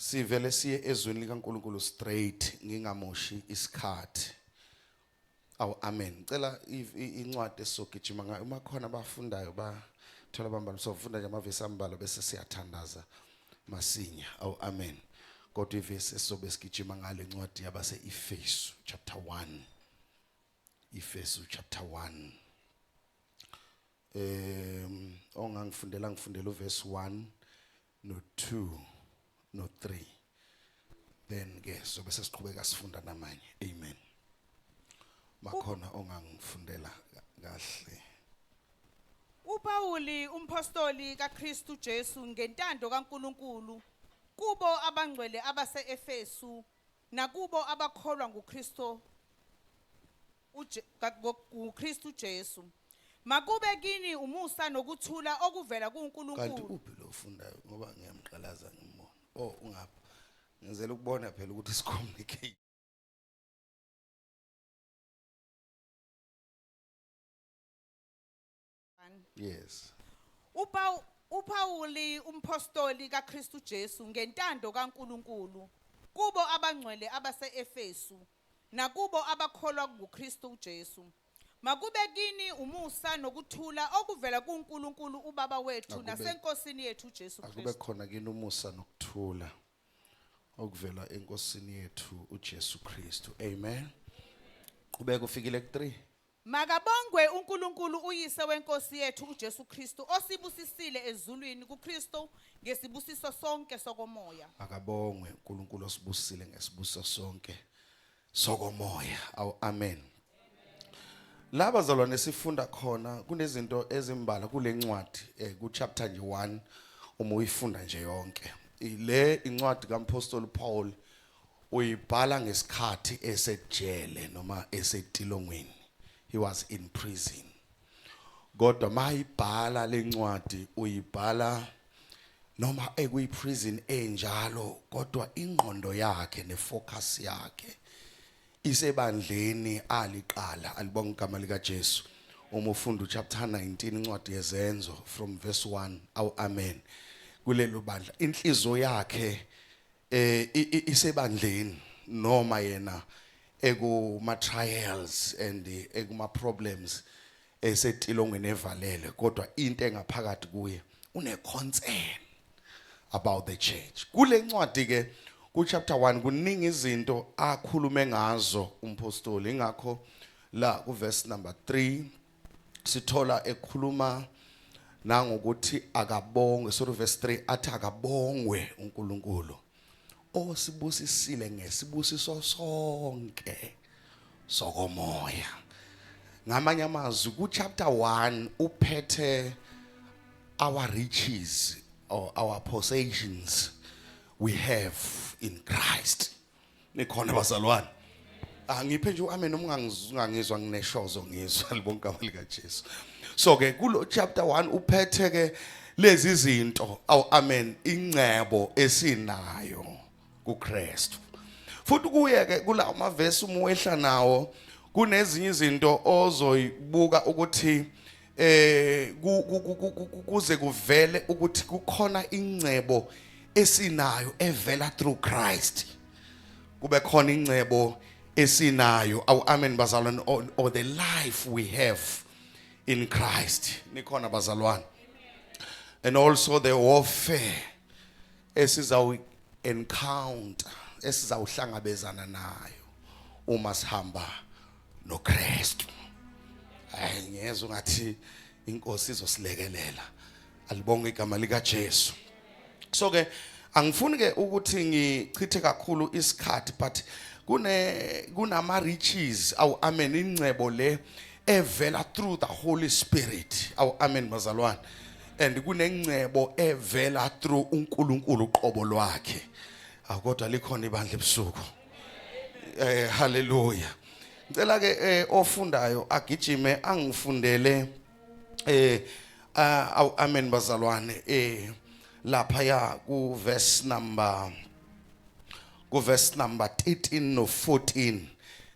Sivele siye ezweni likaNkulunkulu straight ngingamoshi isikhathi. Awu amen. Cela incwadi esogijima ngayo uma khona abafundayo bathola bambalo sofunda nje amavesi ambalo bese siyathandaza masinya. Awu amen. Kodwa ivesi esobe sigijima ngale ncwadi yabase Efesu chapter 1. Efesu chapter 1. Ngifundela uverse 1 no 2 no 3. Then ke sobe sesiqhubeka sifunda namanye. Amen. Makhona ongangifundela kahle. uPawuli umpostoli kaKristu Jesu ngentando kaNkuluNkulu kubo abangcwele abase-Efesu nakubo abakholwa nguKristu uKristu Jesu. Makube kini umusa nokuthula okuvela Kanti kuNkulunkulu. uphi lo ufundayo ngoba ngiyamqalaza ngimona. Ungapha. Ngizela ukubona phela ukuthi sicommunicate. Yes. uPawuli umpostoli kaKristu Jesu ngentando kaNkuluNkulu kubo abangcwele abase-Efesu nakubo abakholwa nguKristu Jesu. Makube kini umusa nokuthula okuvela kuNkulunkulu uBaba wethu naseNkosini yethu Jesu Akube Kristu. khona kini umusa nokuthula okuvela enkosini yethu uJesu Kristu. Amen. Qhubeka ufikile ku3. Makabongwe uNkulunkulu uyise wenkosi yethu uJesu Kristu osibusisile ezulwini kuKristu ngesibusiso sonke sokomoya. Akabongwe uNkulunkulu osibusile ngesibusiso sonke sokomoya. Awu amen. Laba zalwane sifunda khona kunezinto ezimbala kule ncwadi ku chapter nje 1 uma uyifunda nje yonke. Le incwadi kaMpostoli Paul uyibhala ngesikhathi esejele noma esetilongweni. He was in prison. Kodwa mayibhala lencwadi uyibhala noma ekuyi-prison enjalo kodwa ingqondo yakhe nefocus yakhe isebandleni aliqala alibonga igama lika Jesu. Uma ufunda chapter 19 incwadi yezenzo from verse 1. Awu amen. Kulelo bandla inhliziyo yakhe isebandleni noma yena ekuma trials and ekuma problems esetilongweni evalele kodwa into engaphakathi kuye une concern about the church. Kule ncwadi ke ku chapter 1 kuningi izinto akhulume ngazo umpostoli ingakho la ku verse number 3 sithola ekhuluma nangokuthi akabongwe verse 3 athi akabongwe uNkulunkulu osibusisile ngesibusiso sonke sokomoya. Ngamanye amazwi ku chapter 1 uphethe our riches or our possessions we have in Christ. Nikhona bazalwane. Ngiphe nje amen noma ungangizwa ngineshozo ngizwa libonke igama lika Jesu. So ke kulo chapter 1 uphethe ke lezi zinto awu amen ingcebo esinayo kuKristu. Futhi kuye ke kula amavesi umwehla nawo kunezinye izinto ozoyibuka ukuthi kuze kuvele ukuthi kukhona ingcebo esinayo evela through Christ. Kube khona ingcebo esinayo awu amen bazalwane or the life we have in Christ. Nikhona bazalwane. And also the warfare esizawu encounter esizawuhlangabezana nayo uma sihamba noKristu. Ngiyezwa ngathi inkosi izosilekelela. Alibonge igama lika Jesu. So ke angifuni ke ukuthi ngichithe kakhulu isikhathi but kunama riches awu amen ingcebo le evela through the Holy Spirit. Awu amen bazalwane. And kunengcebo evela through uNkulunkulu uqobo lwakhe. Kodwa likhona ibandla ebusuku. Hallelujah. Ngicela ke ofundayo agijime angifundele amen bazalwane lapha ya ku verse number 13 no 14.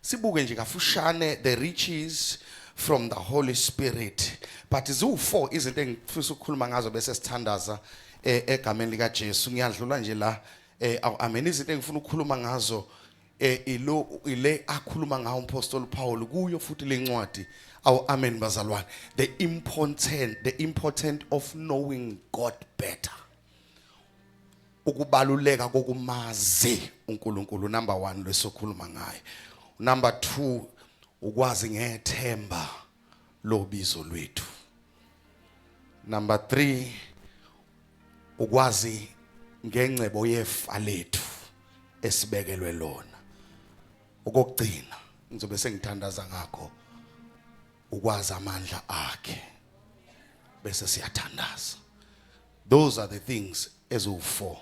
Sibuke nje kafushane the riches from the Holy Spirit. But ziwu4 izinto engifisa ukukhuluma ngazo bese sithandaza egameni lika Jesu. Ngiyadlula nje la amen izinto engifuna ukukhuluma ngazo ile akhuluma ngawo umpostoli Paul kuyo futhi lencwadi amen bazalwane the important of knowing God better ukubaluleka kokumazi uNkulunkulu number 1 lesokhuluma ngaye number 2 ukwazi ngethemba lobizo lwethu number 3 ukwazi ngengcebo yefa lethu esibekelwe lona ukugcina ngizobe sengithandaza ngakho ukwazi amandla akhe bese siyathandaza those are the things ezo4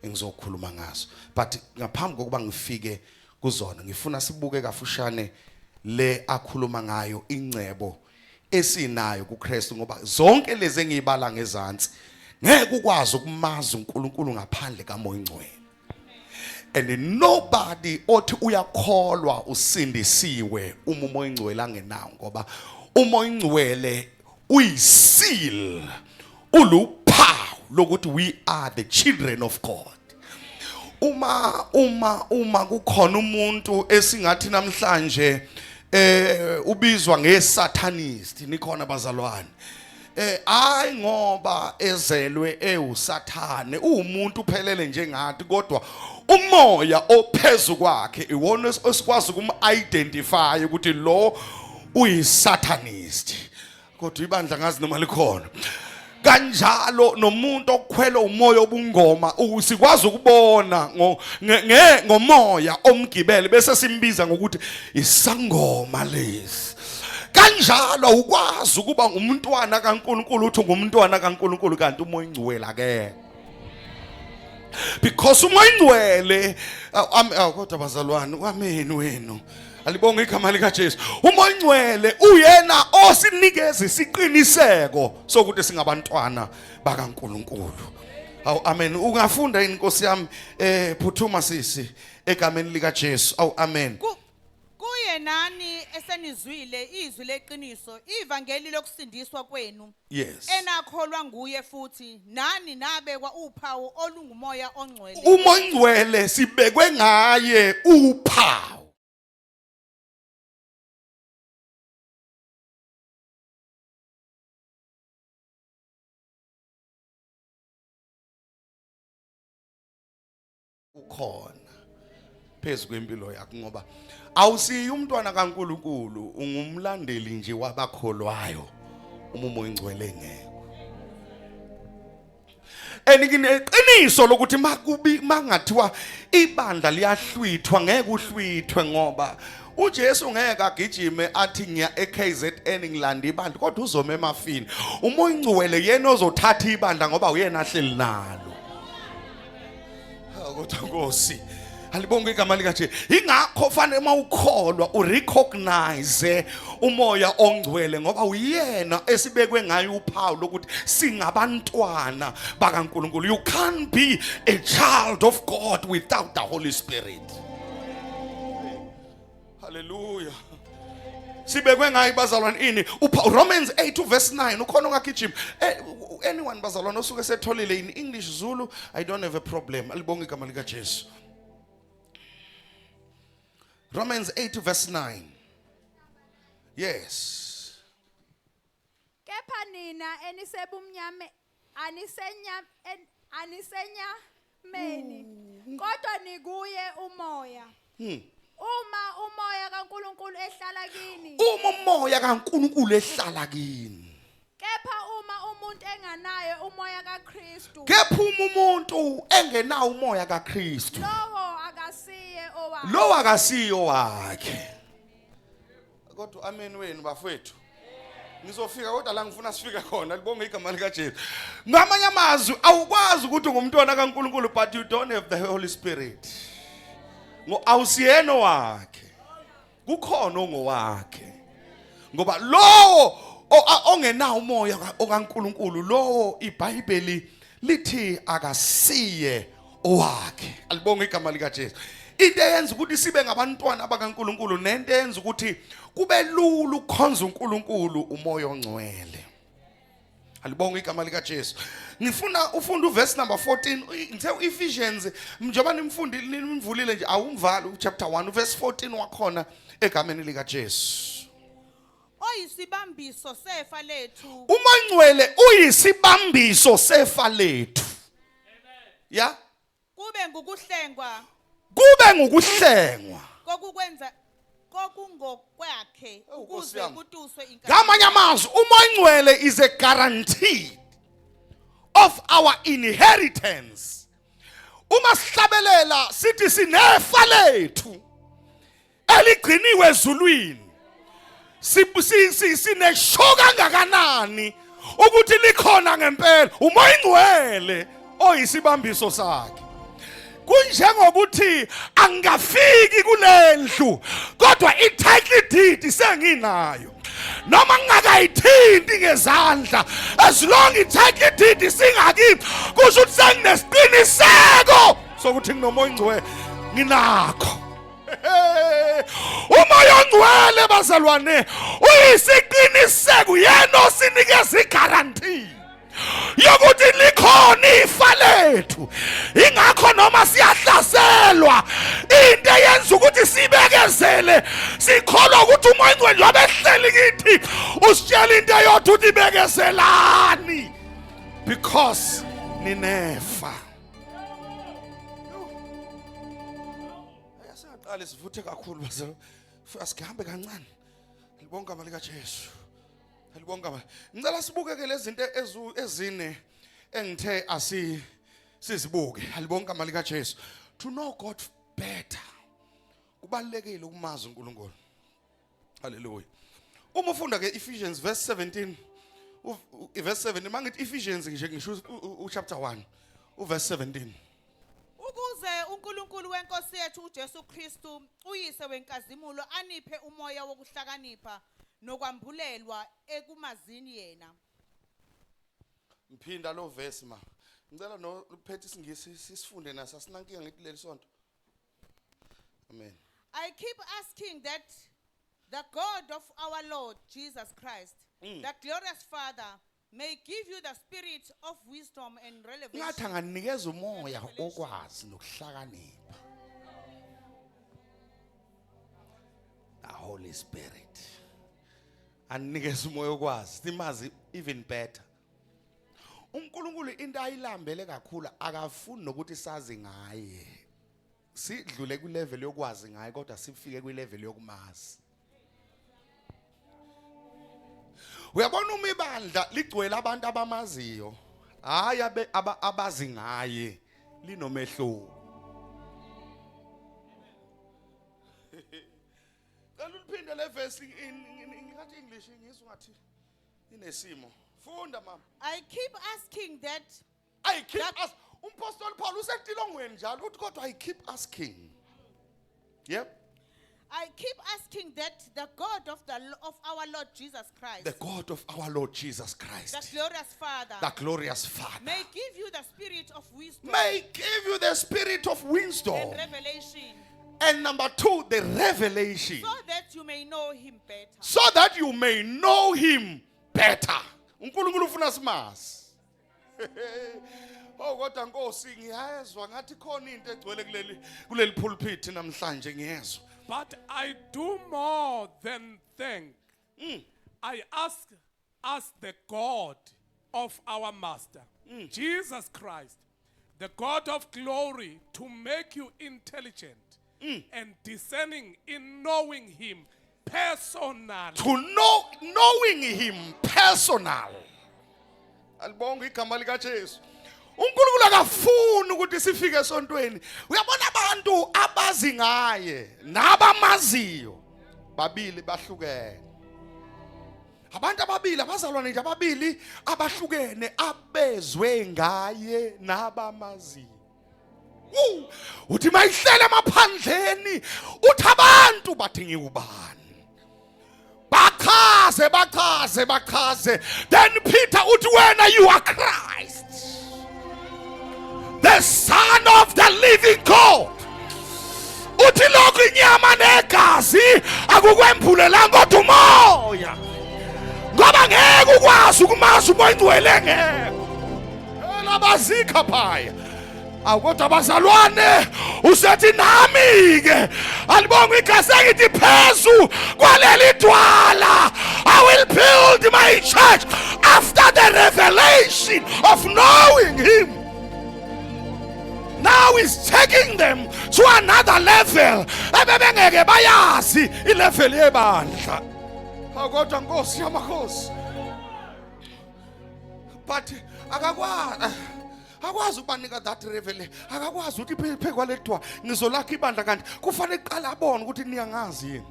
engizokhuluma ngazo but ngaphambi kokuba ngifike kuzona ngifuna sibuke kafushane le akhuluma ngayo ingcebo esinayo kuKristu ngoba zonke lezi engiyibala ngezantsi ngeke ukwazi ukumazi uNkulunkulu ngaphandle kaMoya oNgcwele and nobody othi uyakholwa usindisiwe uma uMoya oNgcwele angenawo ngoba uMoya oNgcwele uyiseal uluphawu lokuthi we are the children of God uma kukhona umuntu esingathi namhlanje ubizwa ngeSathanist nikhona bazalwane ay ngoba ezelwe ewusathane umuntu uphelele njengathi kodwa umoya ophezulu kwakhe iwona esikwazi ukum-identify ukuthi lo uyiSathanist kodwa ibandla ngazi noma likhona kanjalo nomuntu okukhwela umoya obungoma usikwazi ukubona ngomoya omgibele bese simbiza ngokuthi isangoma lesi kanjalo ukwazi ukuba umntwana kaNkulunkulu uthi ngumntwana kaNkulunkulu kanti uMoya oNgcwele ake because uMoya oNgcwele kodwa bazalwane wameni wenu alibonge igama lika Jesu uMoya oNgcwele uyena osinikeza isiqiniseko sokuthi singabantwana bakaNkulunkulu amen ungafunda inkosi yami phuthuma sisi egameni lika Jesu amen kuye nani esenizwile izwi leqiniso ivangeli lokusindiswa kwenu yes enakholwa nguye futhi nani nabekwa uphawu olungumoya oNgcwele uMoya oNgcwele sibekwe ngaye uphawu ukhona phezu kwempilo yakho ngoba awusiyi umntwana kaNkulunkulu ungumlandeli nje wabakholwayo uma uMoya oNgcwele ngekho enikineqiniso lokuthi mangathiwa ibandla liyahlwithwa ngeke uhlwithwe ngoba uJesu ngeke agijime athi ngiya eKZN ngilanda ibandla kodwa uzoma emafini uMoya oNgcwele yena ozothatha ibandla ngoba uyena ahleli nalo kodwa Nkosi alibonge igama lika Jesu ingakho fanele mawukholwa urecognize uMoya oNgcwele ngoba uyena esibekwe ngayo uphawu lokuthi singabantwana bakaNkulunkulu you can't be a child of God without the Holy Spirit hallelujah sibekwe ngayo bazalwane ini Romans 8 verse 9 ukhona ongagijima anyone bazalwane osuke setholile in English Zulu I don't have a problem alibonge igama lika Jesu Romans 8 verse 9 yes kepha nina enisebumnyame anisenyameni kodwa nikuye umoya uma umoya kaNkulunkulu ehlala kini umoya kaNkulunkulu ehlala kini kepha uma umuntu enganaye umoya kaKristu kepha umuntu engenawo umoya kaKristu lowo akasiyo wakhe kodwa amen wenu bafowethu ngizofika kodwa la ngifuna sifike khona libonge igama lika Jesu ngamanye amazwi awukwazi ukuthi ngumntwana kaNkulunkulu but you don't have the Holy Spirit awusiyeno wakhe kukhona ongowakhe ngoba lowo ongenawo umoya okaNkulunkulu lowo iBhayibheli lithi akasiye owakhe alibonge igama lika Jesu into eyenza ukuthi sibe ngabantwana bakaNkulunkulu nento eyenza ukuthi kube lula ukukhonza uNkulunkulu uMoya oNgcwele Alibonga igama lika Jesu. Ngifuna ufunda uverse number 14. Ngithe Ephesians njengoba nimvulile nje awumvali chapter 1 verse 14 wakhona egameni lika Jesu. Oyisibambiso sefa lethu. UMangcwele uyisibambiso sefa lethu. Ya? Kube ngukuhlengwa kokukwenza kokungokwakhe ukuze kutuswe inkatho. Ngamanye amazwi uMangcwele is a guarantee of our inheritance. Uma sihlabelela sithi sinefa lethu eligciniwe ezulwini. Sinesho kangakanani ukuthi likhona ngempela uMangcwele oyisibambiso sakhe. Kunjengokuthi angafiki kulendlu kodwa i-title deed senginayo noma ngingakayithinti ngezandla as long i-title deed singakiphi kusho ukuthi senginesiqiniseko sokuthi nginoMangcwele nginakho. Umoya ongcwele bazalwane uyisiqiniseko yena osinikeza igaranti yokuthi likhona ifa lethu. Ingakho noma siyahlaselwa into eyenza ukuthi sibekezele sikholwa ukuthi uMangcwele njengoba ehleli kithi usitshela into eyodwa ukuthi ibekezelani because ninefa. Ayasaqala sivuthe kakhulu bazalwane asihambe kancane. Libonga igama lika Jesu. Alibonga. Ngicela sibuke ke lezi zinto ezine engithe sizibuke. Alibonga igama lika Jesu. To know God better. Kubalekile ukumazi uNkulunkulu. Hallelujah. Uma ufunda ke Ephesians verse 17 verse 7 mangithi Ephesians ngisho chapter 1 verse 17. Ukuze uNkulunkulu wenkosi yethu uJesu Kristu uyise wenkazimulo aniphe umoya wokuhlakanipha nokwambulelwa ekumazini yena. Mphinda lo verse ma. Ngicela no uphethe isingisi sisifunde naso asinankinga ngithi leli sonto. Amen. I keep asking that the God of our Lord Jesus Christ, the glorious Father, may give you the spirit of wisdom and revelation. Ngathi anganikeza umoya okwazi nokuhlakanipha. The Holy Spirit. Anikeza umoya okwazi simazi even better. uNkulunkulu into ayilambele kakhulu akafuni nokuthi sazi ngaye. Sidlule ku level yokwazi ngaye kodwa sifike ku level yokumazi. Uyabona uma ibandla ligcwele abantu abamaziyo hayi abazi ngaye linomehlo. Cela uphinde le verse ngathi English ngizwa ngathi inesimo. Funda mama. I keep asking that Apostle Paul usetilongweni njalo uthi kodwa I keep asking. Yep. I keep asking that the God of our Lord Jesus Christ, The God of our Lord Jesus Christ, the glorious Father, the glorious Father, may give you the spirit of wisdom, may give you the spirit of wisdom. and revelation, And number 2, the revelation. so that you may know him better. So that you may know him better. uNkulunkulu ufuna simazi. Oh kodwa Nkosi ngiyezwa ngathi khona into egcwele kuleli pulpit namhlanje ngiyezwa. But I do more than think. I ask the God of our Master, Jesus Christ, the God of glory, to make you intelligent and discerning in knowing him personally. To know, knowing him personal. Alibonga igama lika Jesu. uNkulunkulu akafuni ukuthi sifike esontweni. Uyabona abantu abazi ngaye nabamaziyo babili bahlukene. Abantu ababili abazalwane nje ababili abahlukene abezwe ngaye nabamaziyo. Uthi mayihlele emaphandleni uthi abantu bathi ngiyubani. Bachaze. Then Peter uthi wena you are Christ, the Son of the living God. Uthi lokhu inyama negazi akukwembulelanga kodwa umoya. ngoba ngeke ukwazi ukumazi umoya ingcwele ngeke elabazikha phaya. Awukodwa bazalwane usethi nami ke alibonga igazi engithi phezu kwaleli dwala I will build my church after the revelation of knowing him. Now he's taking them to another level. Ebebengeke bayazi ilevel yebandla. Awukodwa Nkosi yamakhosi. But akakwazi ukubanika that revelation. Akakwazi ukuthi phe kwaledwa ngizolakha ibandla kanti kufanele iqala abone ukuthi niyangazi yini.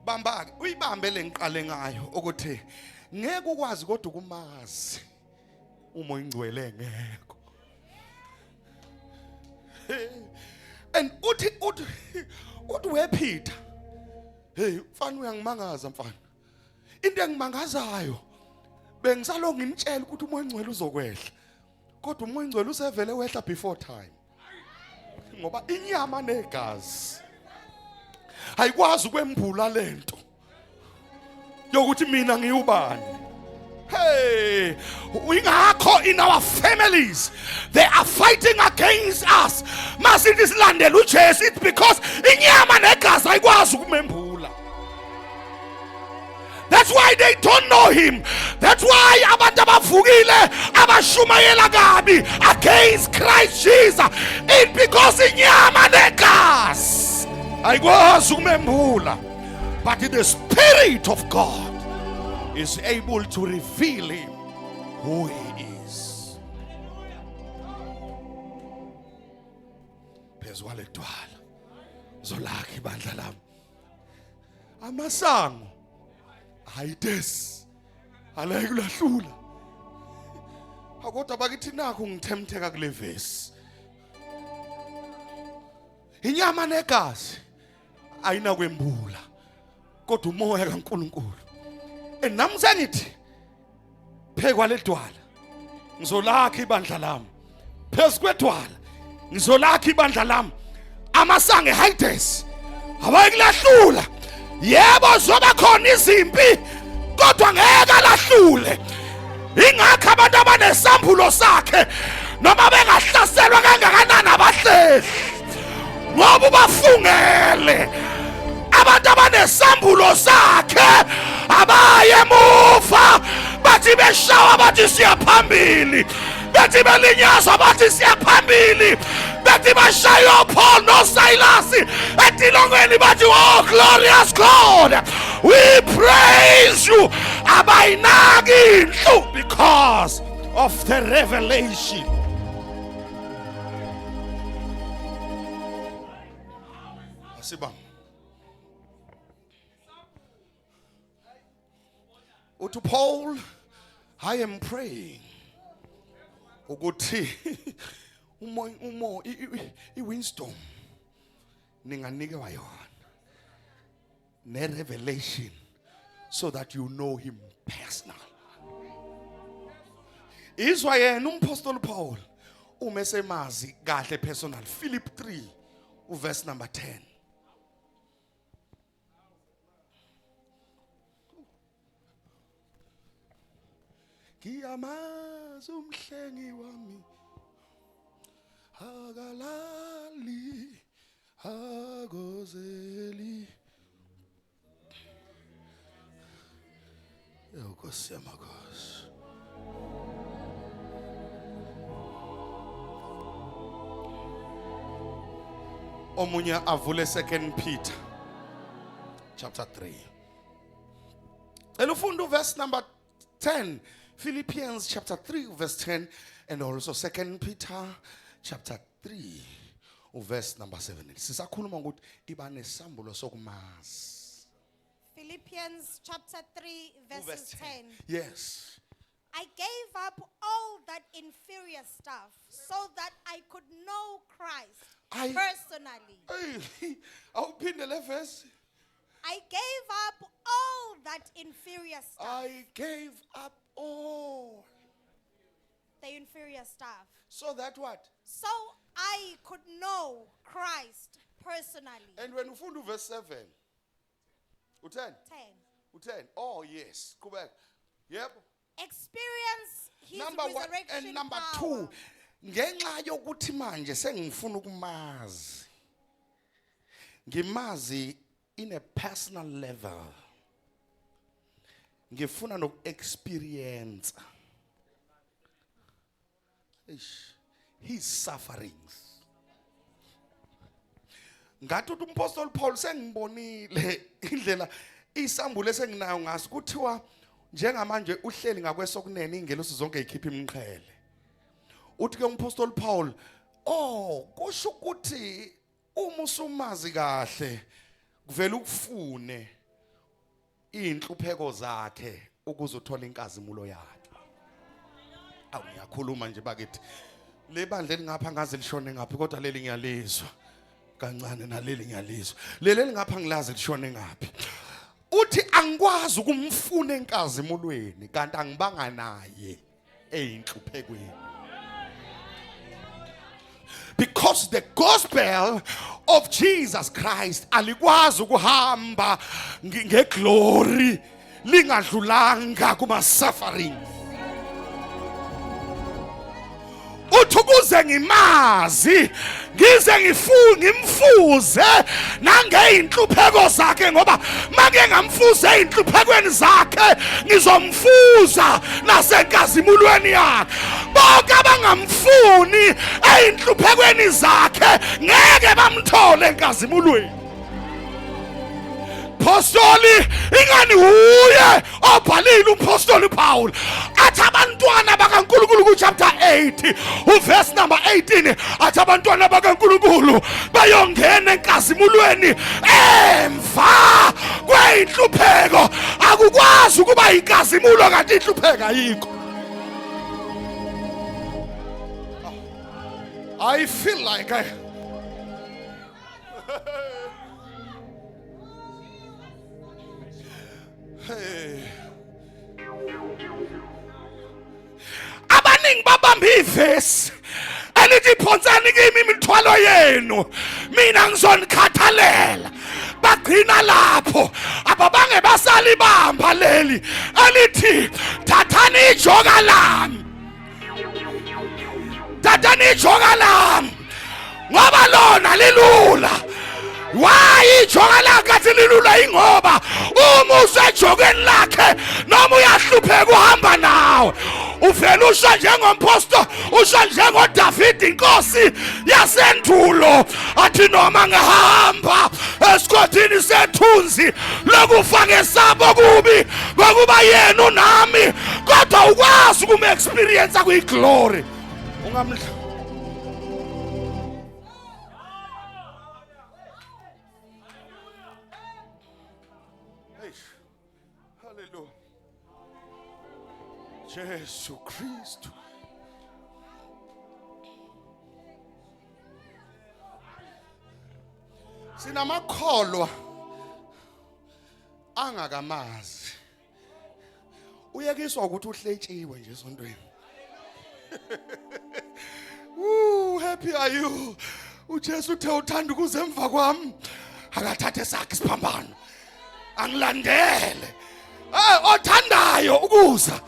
Bamba uyibambe lengiqale ngayo ukuthi ngeke ukwazi kodwa ukumazi umoya ingcwele ngeke. And uthi we Peter, hey mfana uyangimangaza mfana. Into engimangazayo bengisalo nginitshela ukuthi umoya ingcwele uzokwehla. Kodwa umoya ingcwele usevele wehla before time. Ngoba inyama negazi ayikwazi ukwembula lento yokuthi mina ngiyubani. Hey, ingakho in our families they are fighting against us. Masithi silandela uJesu, it's because inyama negazi ayikwazi ukumembula. That's why they don't know him. That's why abantu abavukile abashumayela kabi against Christ Jesus. It's because inyama negazi ayikwazi ukumembula. But the Spirit of God is able to reveal him who he is. Phezu kwaledwala zolakha ibandla lami. Amasango ayides aleke kulahlula. Akodwa bakithi nakho ngithemtheka kule verse. Inyama negazi ayinakwembula kodwa umoya kaNkulunkulu. Nami sengithi phe kwaledwala ngizolakha ibandla lami. Phezu kwedwala ngizolakha ibandla lami. Amasango eHades awayikulahlula. Yebo zoba khona izimpi kodwa ngeke alahlule. Ingakho abantu abanesambulo sakhe noma bengahlaselwa kangakanani abahleli ngoba bafungele. Abantu abanesambulo sakhe abaye emuva bathi beshawa bathi siyaphambili, bathi belinyazwa bathi siyaphambili, bathi bashaya uPaul noSilas etilongweni bathi oh glorious God we praise you. Abayinaki inhlu because of the revelation. Asibam to Paul, I am praying ukuthi wisdom ninganikwa yona ne revelation so that you know him personally. Izwa yena umpostoli Paul umesemazi kahle personal. Philip 3 verse number 10. Ngiyamazi umhlengi wami akalali akozeli. Nkosi yamakhosi. Omunye avule 2 Peter chapter 3. Elufunda verse number 10. Philippians chapter 3 verse 10 and also 2 Peter chapter 3 verse number 7. Sisakhuluma ukuthi iba nesambulo sokumazi. Philippians chapter 3 verse 10. Yes. I gave up all that inferior stuff so that I could know Christ personally. Awuphinde le verse. I gave up all that inferior stuff. I gave up all. The inferior stuff. So that what? So I could know Christ personally. And when ufunda verse 7. U10. 10. U10. Oh yes. Qhubeka. Yebo. Experience his Number 1 resurrection and number power. 2. Ngenxa yokuthi manje sengifuna ukumazi. Ngimazi in a personal level. Ngifuna noku-experience his sufferings. Ngathi umpostoli Paul sengibonile indlela isambulo esenginayo ngaso kuthiwa njengamanje uhleli ngakwesokunene ingelosi zonke ikhipha imqhele. Uthi ke umpostoli Paul, kusho ukuthi uma usumazi kahle kuvela ukufune inhlupheko zakhe ukuze uthola inkazimulo yakhe. Awu ngiyakhuluma nje bakithi. Le bandla lingapha ngaze lishone ngaphi kodwa leli ngiyalizwa. Kancane naleli ngiyalizwa. Leli lingapha ngilazi lishone ngaphi. Uthi angikwazi ukumfuna enkazimulweni kanti angibanga naye einhluphekweni. Because the gospel of Jesus Christ alikwazi ukuhamba ngeglory lingadlulanga kuma sufferings. Uthukuze ngimazi ngize ngimfuze nangeinhlupheko zakhe ngoba make ngamfuze einhluphekweni zakhe ngizomfuza nasenkazimulweni yakhe. Bonke abangamfuni einhluphekweni zakhe ngeke bamthole enkazimulweni. Apostoli ingani huye obhalile umpostoli Paul athi abantwana bakaNkulunkulu ku chapter 8 uverse number 18 athi abantwana bakaNkulunkulu bayongena enkazimulweni emva kweinhlupheko. Akukwazi ukuba inkazimulo kanti inhlupheko ayikho. I feel like abaningi babamba ivesi elithi phonsani kimi imithwalo yenu mina ngizonikhathalela. Bagcina lapho ababange basalibamba leli elithi thathani ijoka lami. Thathani ijoka lami ngoba lona lilula. Why ijoka lakhe lilula ingoba uma usejokeni lakhe noma uyahlupheka uhamba nawe. Uvela usha njengompostoli, usha njengoDavid inkosi yasendulo athi noma ngihamba esigodini sethunzi lokufa ngesabo kubi ngokuba yena unami kodwa ukwazi ukume experience kuyiglory. Ungamdla Jesu Kristu. Sinamakholwa angakamazi. Uyekiswa ukuthi uhletshiwe nje esontweni. Happy are you. uJesu uthe uthanda ukuze emva kwami akathathe sakhe isiphambano angilandele. Othandayo ukuza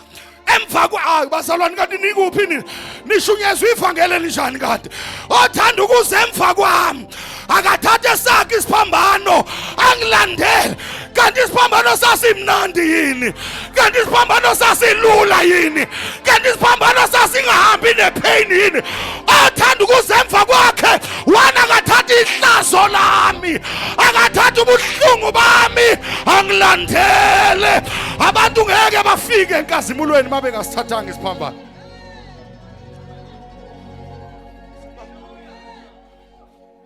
emva bazalwane kanti nikuphi nini nishunyezwe ivangeli linjani kanti othanda ukuze emva kwami akathathe sakhe isiphambano angilandele. Kanti isiphambano sasimnandi yini? Kanti isiphambano sasilula yini? Kanti isiphambano sasingahambi nepain yini? Othanda ukuze emva kwakhe wana akathatha ihlazo lami akathatha ubuhlungu bami angilandele. Abantu ngeke bafike enkazimulweni mabe ngasithathanga isiphambano.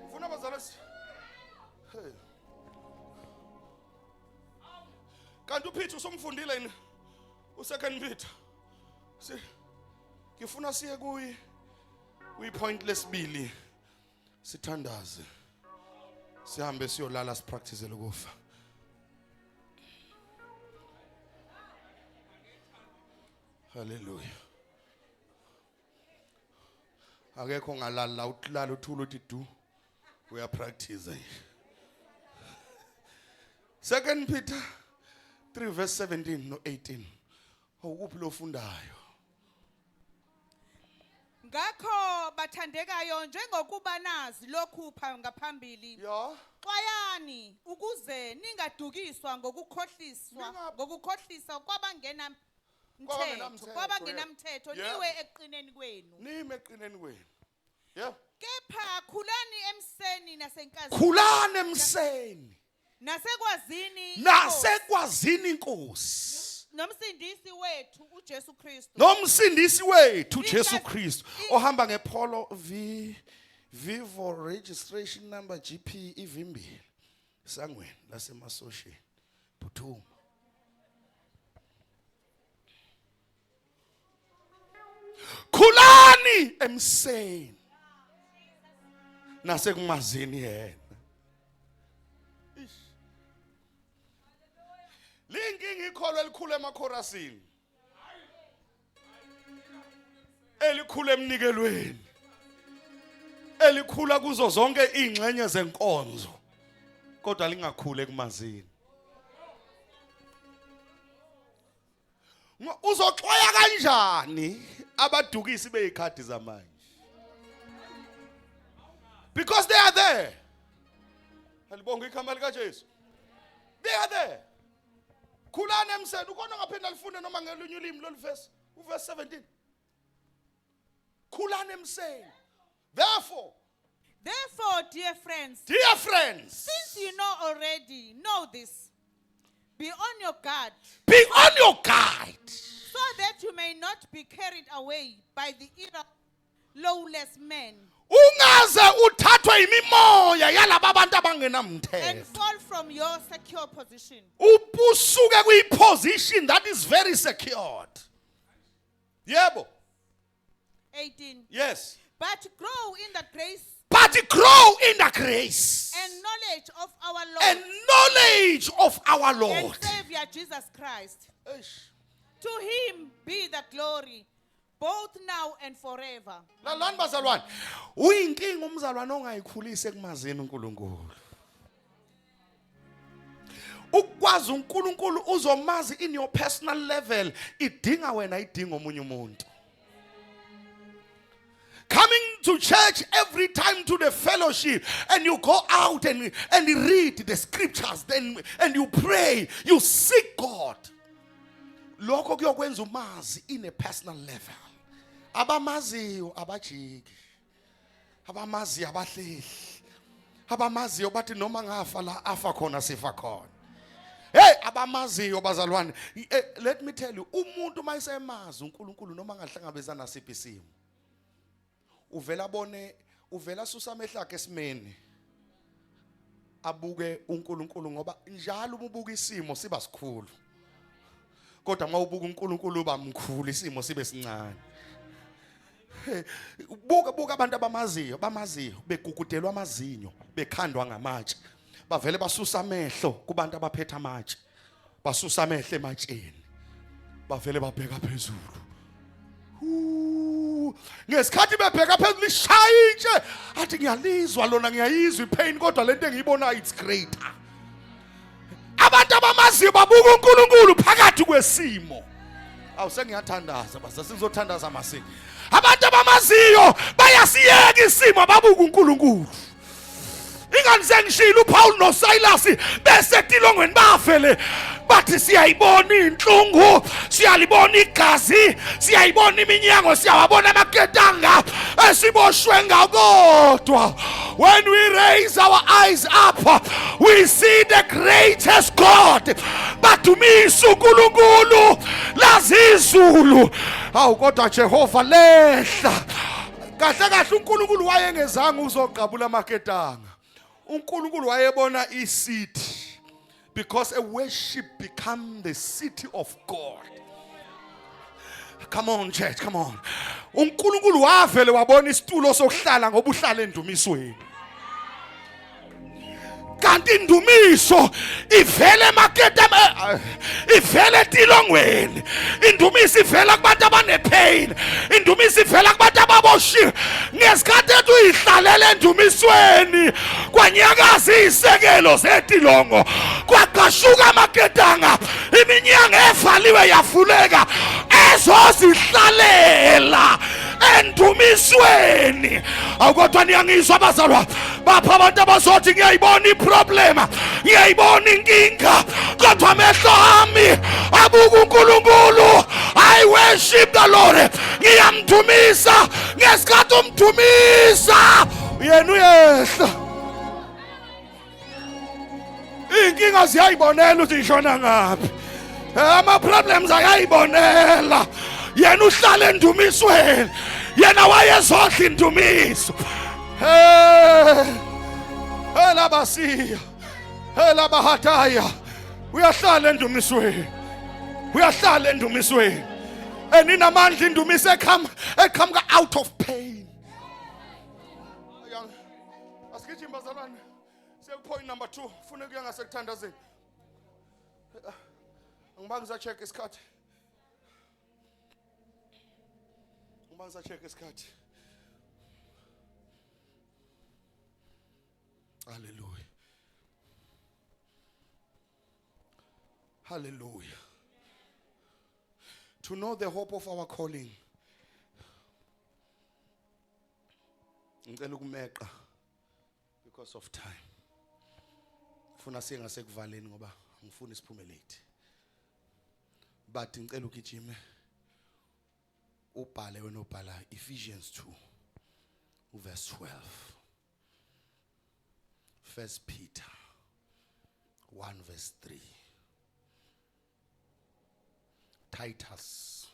Ufuna bazalwane kanti uPeter usomfundile yini uSecond Peter ngifuna siye kuyipoint lesibili sithandaze sihambe siyolala sipractice ukufa. Hallelujah. Akekho ngalala utlala uthula uthi du uya practice. Second Peter 3 verse 17 no 18. Ukuphi lo fundayo? Ngakho bathandekayo njengokuba nazi lokhu ngaphambili. Yeah. Xwayani ukuze ningadukiswa ngokukhohlisa kwabangenamthetho niwe eqineni kwenu. Nime eqineni kwenu. Yeah. Kepha khulani emseni nasenkazini. Khulani emseni. Nasekwazini Inkosi. Nomsindisi wethu uJesu Kristu. Nomsindisi wethu Jesu Kristu. Ohamba ngePolo Vivo registration number GP ivimbili. Sangweni laseMasoshe. Phuthuma. Khulani emseni. Nasekumazini yena. Linkingi ikholo elikhulu emakhorasini. Elikhulu emnikelweni. Elikhula kuzo zonke ingxenye zenkonzo. Kodwa lingakhule kumazini. Uzoxoya kanjani abadukisi beyikhadi zamanje? Because they are there. Alibonga igama lika Jesu. They are there. Khulani emseni ukhona ngaphinda lifunde noma ngelunye ulimi lolu verse, uverse 17. Khulani emseni. Therefore, dear friends, since you know this, be on your guard. Be on your guard. So that you may not be carried away by the lawless men. Ungaze uthathwe imimoya yalabo abantu abangenamthetho. And fall from your secure position. Ubusuke kwi-position that is very secured. Yebo. 18. Yes. But grow in the grace. And knowledge of our Lord. And Savior Jesus Christ. To him be the glory, both now and forever. Lalani bazalwane. Uyinkinga umzalwane ongayikhulisa ekumazini uNkulunkulu. Ukwazi uNkulunkulu uzomazi in your personal level idinga wena idinga omunye umuntu. Coming to church every time to the fellowship and you go out and read the scriptures and you pray, you seek God. Lokho kuyokwenza umazi in a personal level. Abamaziyo abajiki. Abamaziyo abahleli. Abamaziyo bathi noma ngafa la afa khona sifa khona. Hey, abamaziyo bazalwane. Let me tell you, umuntu mayisemazi uNkulunkulu noma ngahlangabezana nasiphi isimo. Uvela susa amehlo akhe esimeni. Abuke uNkulunkulu ngoba njalo ububuka isimo siba sikhulu. Kodwa mawubuka uNkulunkulu uba mkhulu isimo sibe sincane. Buka abantu bamaziyo begugudelwa amazinyo, bekhandwa ngamatshe. Bavele basusa amehlo kubantu abaphethe amatshe. Basusa amehlo ematsheni. Bavele babheka phezulu. Ngesikhathi bebheka phezulu ishaya intshe athi ngiyalizwa lona ngiyayizwa ipain kodwa lento engiyibona it's greater. Abantu abamaziyo babuka uNkulunkulu phakathi kwesimo. Awusengiyathandaza basa sizothandaza amasiko. Abantu abamaziyo bayasiyeka isimo babuka uNkulunkulu. Ingani sengishilo uPaul noSilas besetilongweni bafele bathi siyayibona inhlungu, siyalibona igazi, siyayibona iminyango, siyawabona amaketanga esiboshwe ngakodwa. When we raise our eyes up, we see the greatest God. Bathumisa uNkulunkulu lazizulu. Hawu kodwa Jehova lehla. Kahle uNkulunkulu wayengezanga uzoqabula amaketanga. uNkulunkulu wayebona i-city because a worship become the city of God. Come on church, come on. uNkulunkulu wavele wabona isitulo sokuhlala ngoba uhlala endumisweni. Kanti indumiso ivele emaketama, ivele etilongweni. Indumiso ivela kubantu abanepain. Indumiso ivela kubantu ababoshiwe. Ngesikhathi ethu ihlalele endumisweni kwanyakaza isekelo zetilongo. Kwaqashuka amaketanga. kuthiwe yafuleka ezosihlalela endumisweni. Awukodwa niyangizwa abazalwane, bapha abantu abazothi ngiyayibona iproblem, ngiyayibona inkinga, kodwa amehlo ami abuka uNkulunkulu. I worship the Lord. Ngiyamdumisa ngesikhathi umdumisa yena uyehla. Inkinga ziyayibonela ukuthi ishona ngaphi, ama problems ayayibonela, yena uhlala endumisweni, yena wayezodla indumiso. Elabasiya, elabahataya, uyahlala endumisweni, uyahlala endumisweni. Eninamandla indumiso eqhamuka out of pain. Asigijima bazalwane, point number 2, ufuna kuya ngasekuthandazeni. Ngiba ngizacheck isikhathi. Hallelujah. Hallelujah. To know the hope of our calling. Ngicela ukumeqa because of time. Ngifuna singasekuvaleni ngoba ngifuna isiphume late. But ngicela ugijime ubhale wena ubhala Ephesians 2 verse 12. 1 Peter 1 verse 3. Titus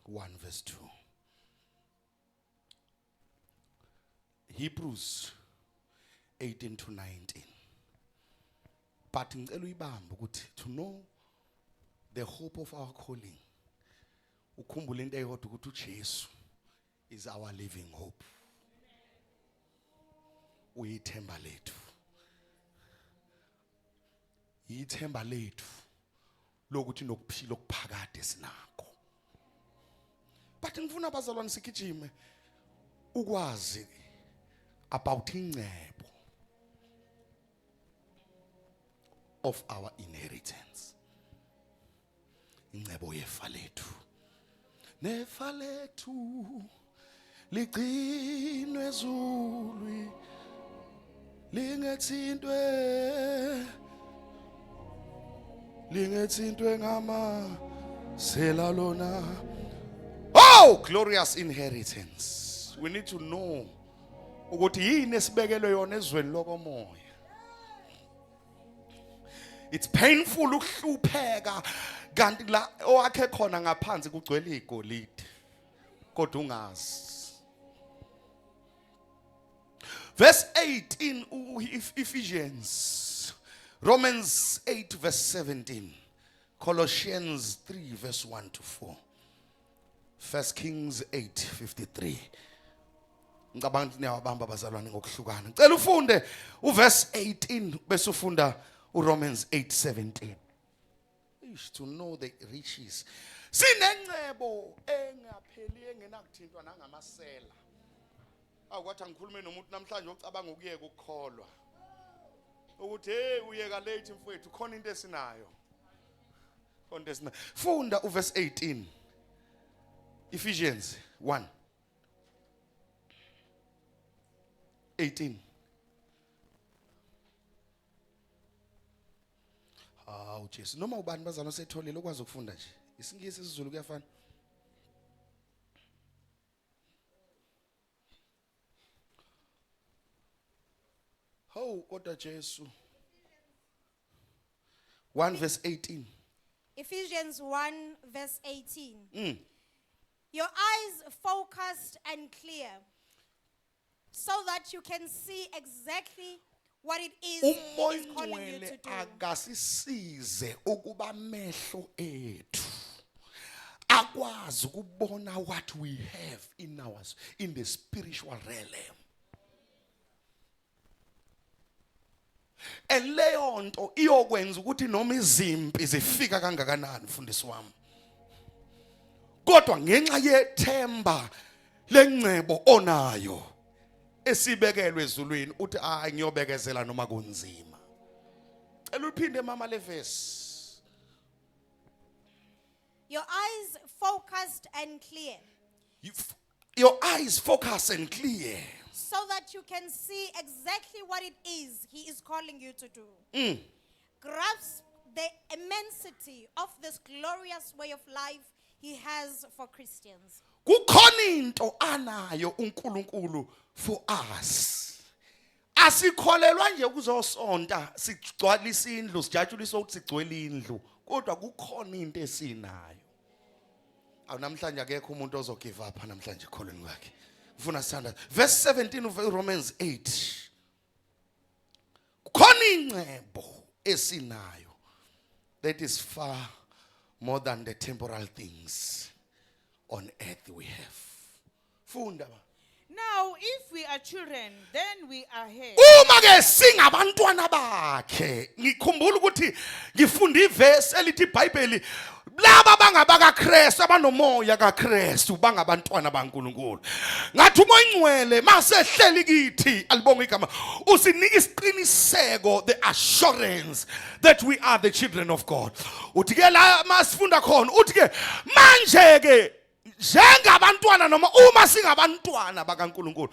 1 verse 2. Hebrews 18 to 19. But ngicela uyibambe ukuthi to know the hope of our calling. Ukhumbule into eyodwa ukuthi uJesu is our living hope. Uyithemba lethu. Yithemba lethu lokuthi nokuphila okuphakade sinakho. But ngifuna abazalwane sigijime ukwazi about ingcebo of our inheritance. Ingcebo yefa lethu. Nefa lethu ligcinwe ezulwini lingethintwe ngama sela lona. Oh, glorious inheritance. We need to know ukuthi yini esibekelwe yona ezweni lokomoya. It's painful ukuhlupheka kanti la owakhe khona ngaphansi kugcwele igolide kodwa ungazi. Verse 8 in Ephesians, Romans 8 verse 17, Colossians 3 verse 1 to 4, 1 Kings 8:53. Ngicabanga ukuthi niyawabamba abazalwane ngokuhlukana. Ngicela ufunde uverse 18 bese ufunda uRomans 8:17. To know the riches. Sinengcebo engapheli engenakuthintwa nangamasela. Awukwathi ngikhulume nomuntu namhlanje ocabanga ukuyeka ukukholwa. Ukuthi uyeka late mfowethu khona into esinayo. Konke esinayo. Funda uverse 18. Ephesians 1:18. Hawu Jesu, noma ubani bazalwane setholile ukwazi ukufunda nje. Isingisi isiZulu kuyafana. Hawu kodwa Jesu. 1 verse 18. Ephesians 1 verse 18. Your eyes focused and clear, so that you can see exactly what it is He is calling you to do. Agasisize ukuba amehlo ethu akwazi ukubona what we have in the spiritual realm. Leyo nto iyokwenza ukuthi noma izimpi zifika kangakanani mfundisi wami, kodwa ngenxa yethemba lengcebo onayo esibekelwe ezulwini uthi ngiyobekezela noma kunzima. Cela uphinde mama le verse Your eyes focused and clear, Your eyes focus and clear. so that you can see exactly what it is He is calling you to do. Grasp the immensity of this glorious way of life He has for Christians. Kukhona into anayo uNkulunkulu for us. Asikholelwa nje kuzosonta sigcwalisa indlu sijatshulisa ukuthi sigcwele indlu, kodwa kukhona into esinayo. Awunamhlanje akekho umuntu ozogive up namhlanje ekholweni kwakhe. Ufuna sithanda verse 17 of Romans 8. Kukhona ingcebo esinayo that is far more than the temporal things on earth we have. Funda ba. Now, if we are children, then we are heirs. Uma ke singabantwana bakhe, ngikhumbula ukuthi ngifunda iverse elithi iBhayibheli laba bangabaka Kristu abanomoya kaKristu bangabantwana baNkulunkulu. Ngathi umoya ingcwele masehleli kithi alibonga igama usinika isiqiniseko, the assurance that we are the children of God. Uthi ke la masifunda khona uthi ke manje ke njengabantwana noma uma singabantwana bakaNkulunkulu,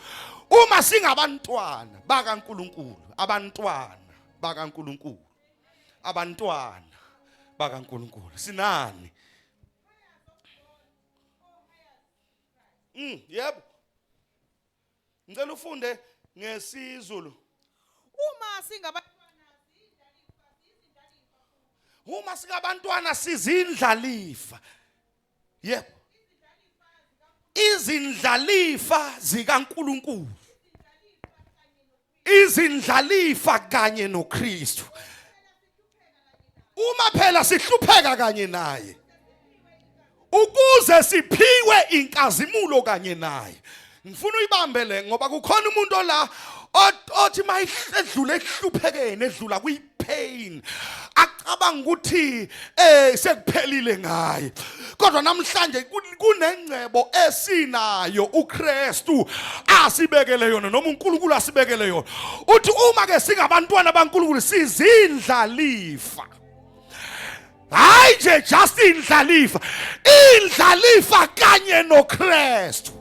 uma singabantwana bakaNkulunkulu, abantwana bakaNkulunkulu, abantwana bakaNkulunkulu sinani? Yebo. Ngicela ufunde ngesizulu. Uma singabantwana sizindlalifa. Yebo. Izindlalifa zikaNkulunkulu. Izindlalifa kanye noKristu. Uma phela sihlupheka kanye naye, ukuze siphiwe inkazimulo kanye naye. Ngifuna uyibambe le ngoba kukhona umuntu la othi mayedlula ehluphekene edlula kuyipain acabanga ukuthi sekuphelile ngaye. Kodwa namhlanje kunengcebo esinayo uKristu asibekele yona noma uNkulunkulu asibekele yona. Uthi uma ke singabantwana baNkulunkulu sizindlalifa. Hayi nje just indlalifa, indlalifa kanye noKristu.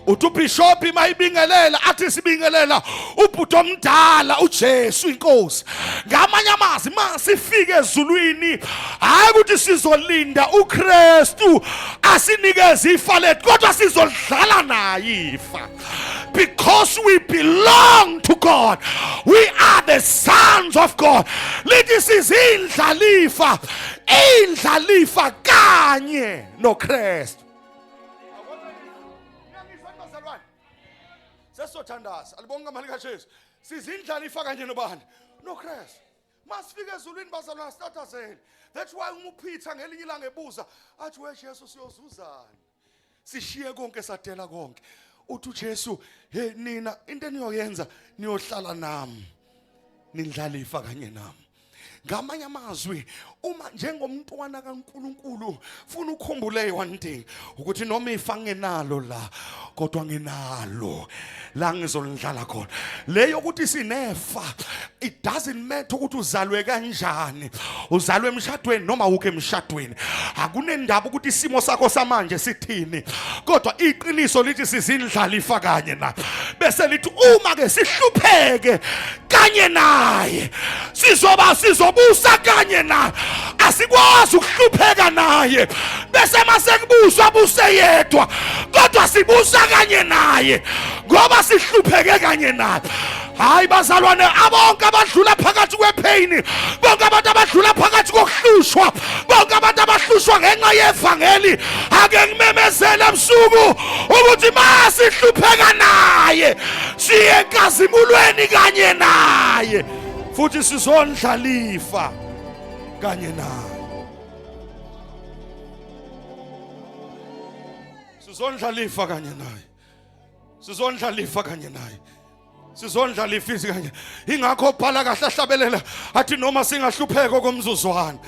Uthi uBishop mayibingelela athi sibingelela ubhuti omdala uJesu inkosi. Ngamanye amazwi masifike ezulwini hayi ukuthi sizolinda uKristu asinikeze ifa lethu, kodwa sizodlala naye ifa. Because we belong to God. We are the sons of God. Lithi sizindlalifa, indlalifa kanye noKristu. Sesothandaza alibonga amali kaJesu. Sizindlalifa kanje nobani? NoKristu. Masifika ezulwini bazalwana sitatazele. That's why uPeter ngelinye ilanga ebuza athi weJesu siyozuzana. Sishiye konke sadela konke. Uthi uJesu, "Hey nina into eniyoyenza niyohlala nami. Nindlalifa kanye nami." Ngamanye amazwi uma njengomntwana kaNkulunkulu funa ukukhumbule one thing ukuthi noma ifa ngenalo la kodwa nginalo la ngizolindlala khona. Leyo ukuthi sinefa, it doesn't matter ukuthi uzalwe kanjani, uzalwe emshadweni noma ukho emshadweni, akunendaba ukuthi isimo sakho samanje sithini, kodwa iqiniso lithi sizindlalifa kanye na. Bese lithi uma ke sihlupheke kanye naye sizobusa kanye naye. Asikwazi ukuhlupheka naye bese masekubuswa buse yedwa, kodwa sibusa kanye naye ngoba sihlupheke kanye naye. Hayi bazalwane abonke abadlula phakathi kwepain, bonke abantu abadlula phakathi kokuhlushwa, bonke abantu abahlushwa ngenxa yevangeli, ake ngimemezele ebusuku ukuthi masihlupheka naye siye enkazimulweni kanye naye, futhi sizondlalifa kanye naye. Sizondlalifa kanye naye. Sizondlalifa kanye naye. Sizondlalifa kanye. Ingakho bhala kahle ahlabelela athi noma singahlupheka komzuzwana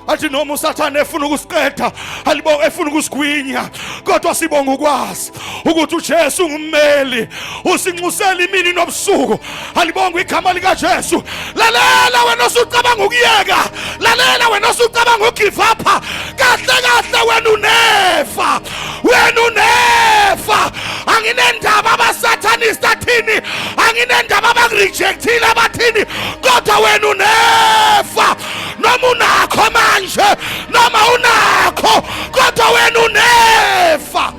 athi noma usathane efuna ukusiqeda alibonga efuna ukusigwinya kodwa sibonga ukwazi ukuthi uJesu ngummeli usinxusela imini nobusuku alibonga igama lika Jesu lalela wena osucabanga ukuyeka lalela wena osucabanga ugive up kahle kahle wena unefa anginendaba abasathanist athini anginendaba abakurejectile abathini kodwa wena unefa noma unakho manje noma unakho kodwa wena unefa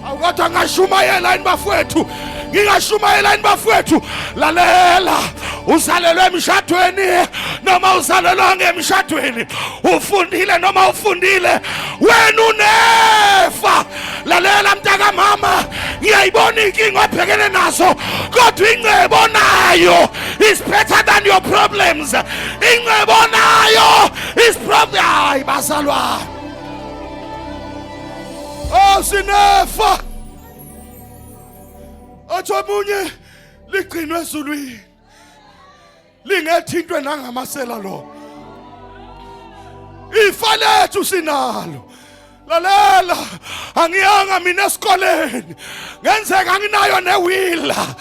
awukade ngashumayela inbafowethu ngingashumayela inbafowethu lalela uzalelwe emshadweni noma uzalelwa ngemshadweni ufundile noma ufundile wena unefa lalela mntaka mama ngiyayibona inkinga obhekene nazo kodwa ingcebo nayo is better than your problems ingcebo nayo is problem hayi bazalwane oh sinefa athi omunye ligcinwe ezulwini lingethintwe nangamasela lo ifa lethu sinalo lalela angiyanga mina esikoleni ngenzeka nginayo newila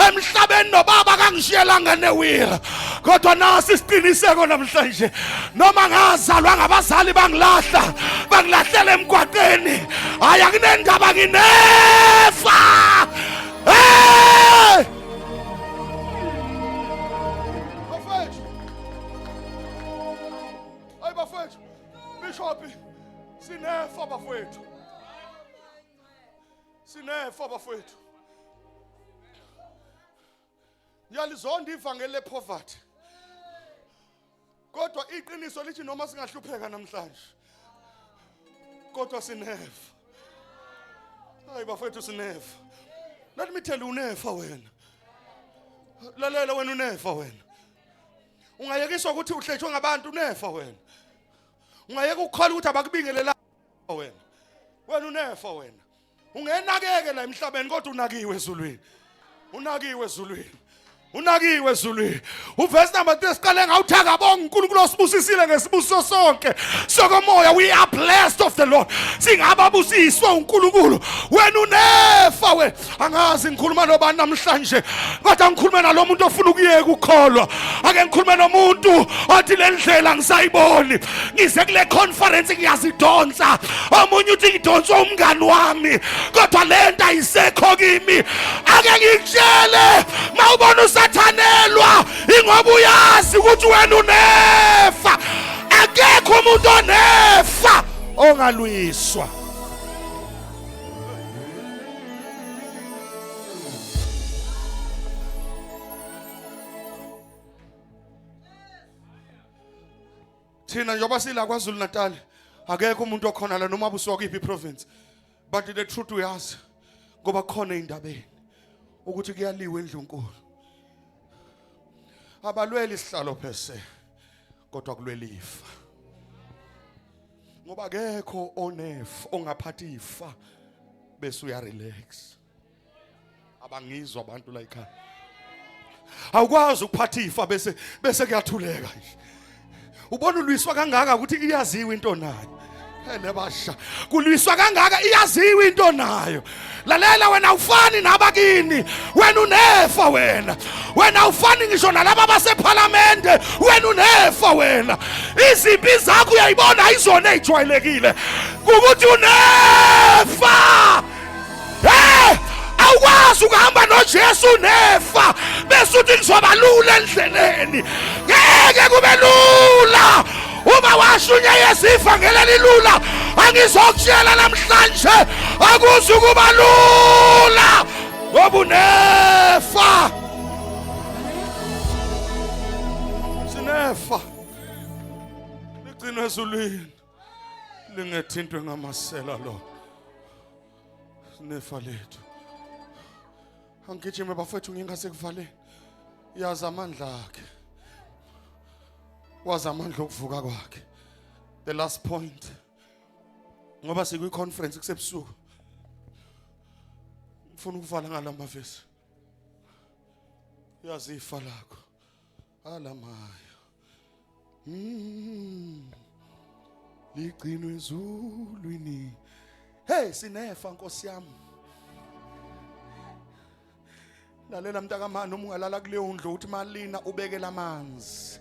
emhlabeni nobaba kangishiyelanga newila kodwa nasi isiqiniseko namhlanje noma ngazalwa ngabazali bangilahlela emgwaqeni hayi akunendaba nginefa hey bafethu bishop sinefa bafethu sinefa bafethu yalizonda ivangeli lepoverty kodwa iqiniso lithi noma singahlupheka namhlanje kodwa sinefa hayi bafethu sinefa let me tell you unefa wena lalela wena unefa wena ungayekiswa ukuthi uhlejwe ngabantu unefa wena ungayeka ukukhola ukuthi abakubingelela wena unefa wena ungenakeke la emhlabeni kodwa unakiwe ezulwini unakiwe ezulwini uverse number 3 siqale ngawuthaka bonke uNkulunkulu osibusisile ngesibuso sonke sokomoya we are blessed of the Lord singababusiswe uNkulunkulu wena unefa we angazi ngikhuluma nobani namhlanje kodwa ngikhuluma nalomuntu ofuna ukuyeka ukukholwa ake ngikhuluma nomuntu othi le ndlela ngisayiboni ngize kule conference ngiyazidonsa omunye uthi ngidonswa umngani wami kodwa lento ayisekho kimi ake ngikutshele mawubona usathanelwa ingoba uyazi ukuthi wena unefa akekho umuntu onefa ongalwiswa thina njoba sila kwaZulu Natal akekho umuntu okhona la noma busuka kuyiphi province but the truth uyazi ngoba khona indabeni ukuthi kuyaliwe endlunkulu abalweli isihlalo phese kodwa kulwela ifa ngoba akekho onefa ongaphathi ifa bese uya relax abangizwa abantu la ekhaya awukwazi ukuphatha ifa bese kuyathuleka nje ubona ulwiswa kangaka ukuthi iyaziwe into nayo nebasha kulwiswa kangaka iyaziwe into nayo lalela wena ufani nabakini wena unefa wena ufani ngisho nalabo baseParliament wena unefa wena izimpi zakho uyayibona ayizona ejwayelekile ukuthi unefa awukwazi ukuhamba noJesu unefa bese uthi ngizobalula endleleni ngeke kube lula uma washunya yesifa ngeleli lula angizokutshela namhlanje akuzukuba lula ngoba unefa sinefa ligcinwe ezulwini lingethintwe ngamasela lo sinefa lethu angigijime bafethu ngingasekuvaleni yazi amandla akhe wazi amandla okuvuka kwakhe the last point ngoba sikwi conference kusebusuku ngifuna ukuvala ngalamavesi yazi ifa lakho alamaya ligcinwe ezulwini. Hey sinefa Nkosi yami. Lalela mntakamani uma ungalala kuleyo ndlu uthi malina ubekela amanzi.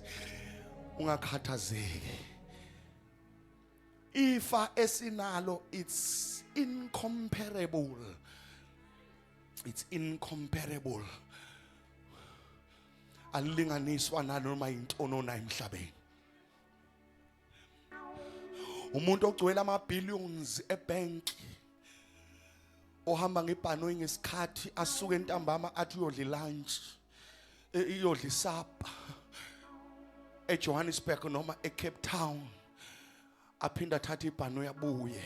Ungakhathazeki. Ifa esinalo it's incomparable. It's incomparable. Alilinganiswa noma intono na emhlabeni. Umuntu ogcwele ama-billions ebank ohamba ngebhanoyi ngesikhathi asuke entambama athi uyodla lunch iyodla isapha eJohannesburg noma eCape Town aphinda athatha ibhanoyi abuye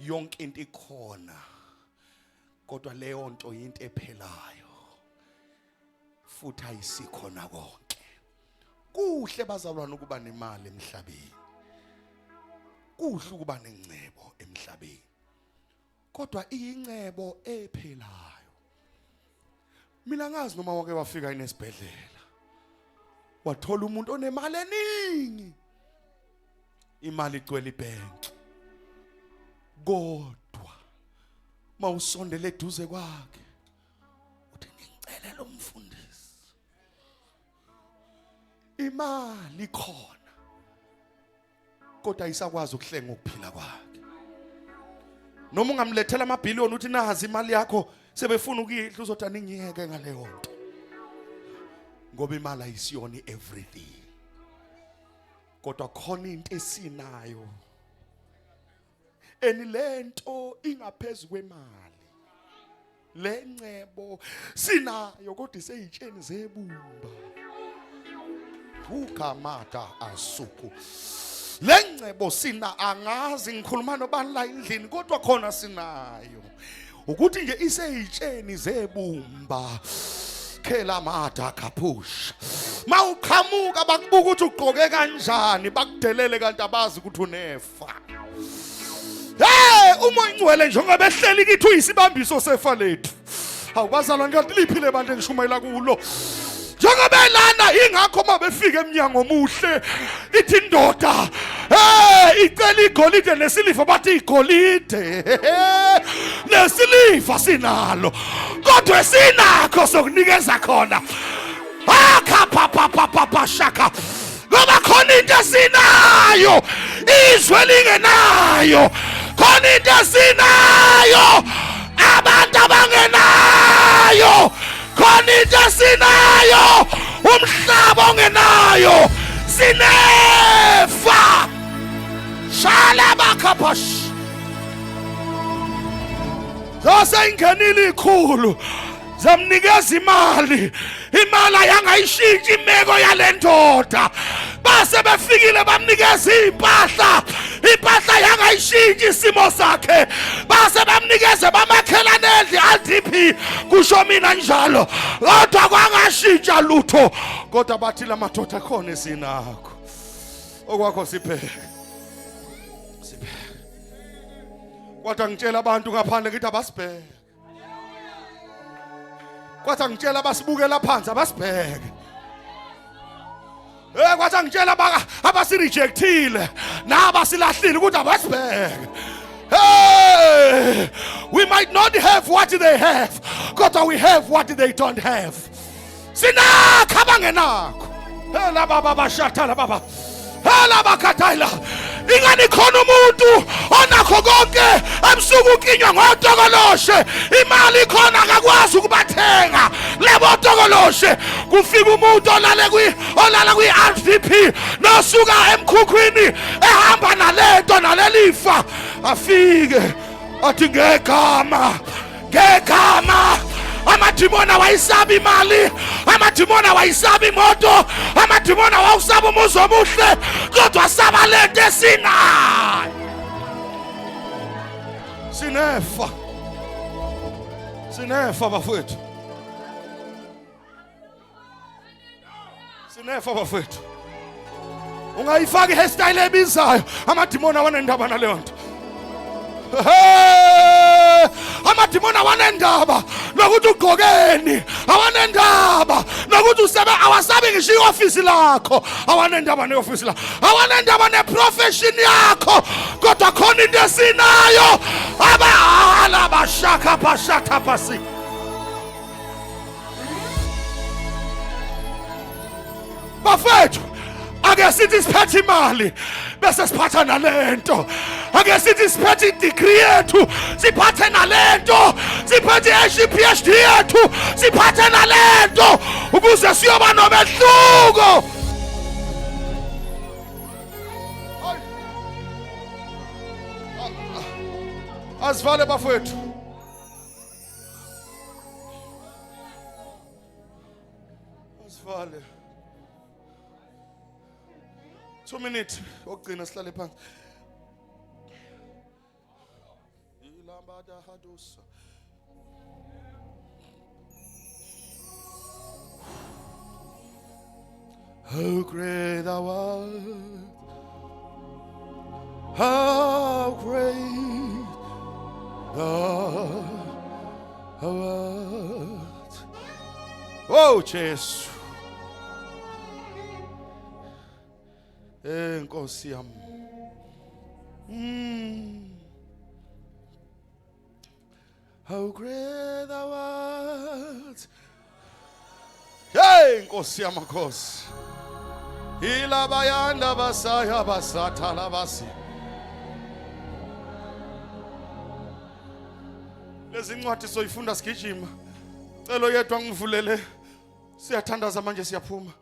yonke into ikhona kodwa leyo nto into ephelayo futhi ayisikhona konke. Kuhle bazalwane ukuba nemali emhlabeni. Kuhle ukuba nengcebo emhlabeni. Kodwa ingcebo ephelayo. Mina ngazi noma wake wafika enesibhedlela. Wathola umuntu onemali eningi. Imali igcwele ibank. Kodwa mawusondele eduze kwakhe uthi ngicela lo mfundisi. Imali khona. Kodwa ayisakwazi ukuhlenga ukuphila kwakhe. Noma ungamlethela amabhiliyoni uthi nazi imali yakho sebefuna ukuyidla uzothi aningiyeke ngaleyo nto. Ngoba imali ayisiyona everything. Kodwa khona into esinayo. Lento ingaphezulu kwemali. Le ngcebo sinayo kodwa iseyitsheni zebumba. Ukamata asuku. Le ngcebo sina angazi ngikhuluma nobani la endlini kodwa khona sinayo. Ukuthi nje iseyitsheni zebumba. Khela mata kapusha. Mawuqhamuka bakubuka ukuthi ugqoke kanjani bakudelele kanti abazi ukuthi unefa. Hey uma ingcwele njengoba ehleli kithi uyisibambiso sefa lethu. Awubazalwa ngathi liphile bandle ngishumayela kulo. Njengoba lana ingakho mabefika eminyango omuhle ithi indoda icela igolide nesiliva bathi igolide nesiliva sinalo kodwa sinakho sokunikeza khona akha shaka ngoba khona into esinayo izwe lingenayo khona into esinayo abantu abangenayo khona into esinayo umhlaba ongenayo sinefa shala bakhapash zase ingenile ikhulu zamnikeza imali ayangayishintshi imeko yalendoda base befikile bamnikeza impahla yangayishintshi isimo sakhe base bamnikeze bamakhelane endli RDP kusho mina njalo kodwa kwangashintsha lutho kodwa bathi la madoda khona esinakho okwakho sipheke kodwa ngitshela abantu ngaphandle ngithi abasibheke kodwa ngitshela abasibukela phansi abasibheke kodwa ngitshela abasirejectile nabasilahlile ukuthi abasibheke. Hey, we might not have what they have kodwa we have what they don't have. Sinakho abangenakho. Hela baba bashathala baba. Hela bakathaila. Ingani khona umuntu onakho konke emsuku ukinywa ngotokoloshe imali khona akakwazi ukubathenga lebo tokoloshe kufika umuntu olala kwi RDP nosuka emkhukhwini ehamba nalento nalelifa afike athi ngegama amadimona wayisaba imali amadimona wayisaba imoto amadimona wawusaba umuzi omuhle kodwa saba lento esinayo sinefa bafowethu ungayifaka ihairstyle ebizayo amadimona wanendaba naleyo nto. Amadimona wanendaba nokuthi ugqokeni awanendaba ukuthi awasabi ngisho i-office lakho, awanendaba ne-office lakho, awanendaba ne-profession yakho, kodwa khona into esinayo abahala bashaka bashaka basi. Bafethu, ake sithi siphethe imali bese siphatha nalento. Ake sithi siphethe i-degree yethu siphathe nalento. Siphethe i-PhD yethu siphathe nalento ukuze siyoba nomehluko. Asivale bafethu. Asivale. 2 minutes okugcina sihlale phansi. Ilambada hadusa. How great thou art, how great thou art. Oh Jesus. Nkosi yami. How great thou art. Hey, Nkosi yami Nkosi. Ilabayanda basaya basatha labasi. Lezi ncwadi soyifunda sigijima. Celo yedwa ngivulele. Siyathandaza manje siyaphuma.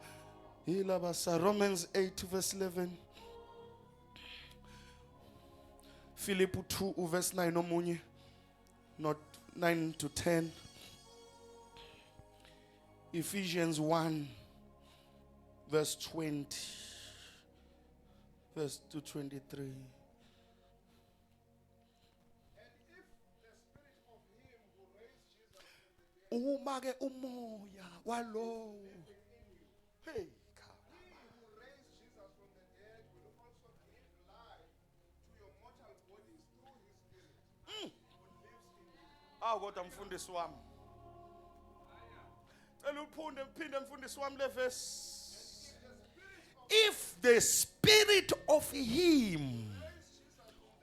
Ilabasa Romans 8 verse 11. Philip 2 verse 9 omunye. Not 9 to 10. Ephesians 1 verse 20. Verse to 23. Uma ke umoya walo. Hey. Kodwa mfundisi wami. Cela uphinde mfundisi wami le verse. If the spirit of him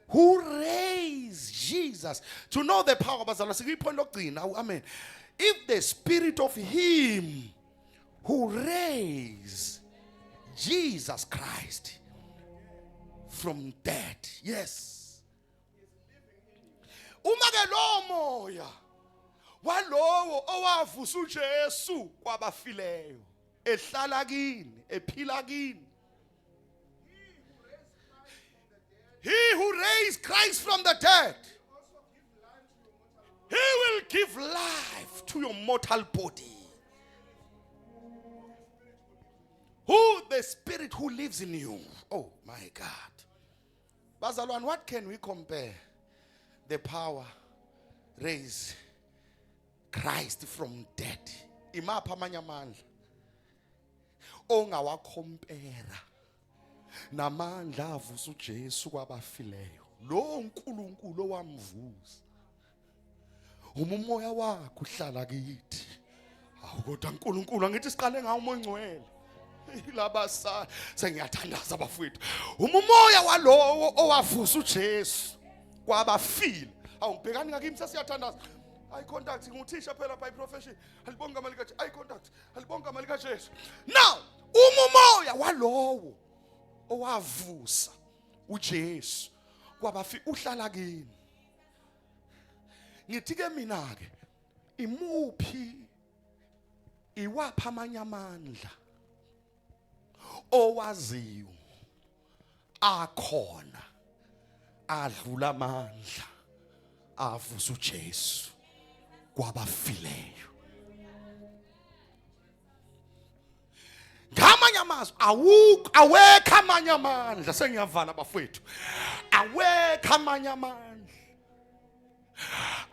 who raised Jesus, to know the power bazalwa sikuyiphondo lokugcina, amen. If the spirit of him who raised Jesus Christ from dead, yes. Uma ke lo moya walowo owavusa uJesu kwabafileyo ehlala kini ephila kini. He who raised Christ from the dead, he will give life to your mortal body. Who the spirit who lives in you. Oh my God. Bazalwane, what can we compare? The power raised Christ from dead. Imapha amanye amandla ongawakompera namandla avusa uJesu kwabafileyo. Lo uNkulunkulu owamvusa umoya wakhe uhlala kithi. Awukodwa uNkulunkulu angithi siqale ngawo umoya ongcwele. Ilabasa sengiyathandaza abafowethu. Umoya walowo owavusa uJesu kwabafile. Awubhekani ngakimi sesiyathandaza. Eye contact nguthisha phela by profession. Alibonga malika eye contact. Alibonga malika Jesu. Now, umoya walowo owavusa uJesu kwabafile uhlala kini. Ngithi ke mina ke imuphi iwapha amanye amandla owaziyo akhona adlula amandla avusa uJesu kwabafileyo. Ngamanye amazwi awekho amanye amandla sengiyavala bafowethu. Awekho amanye amandla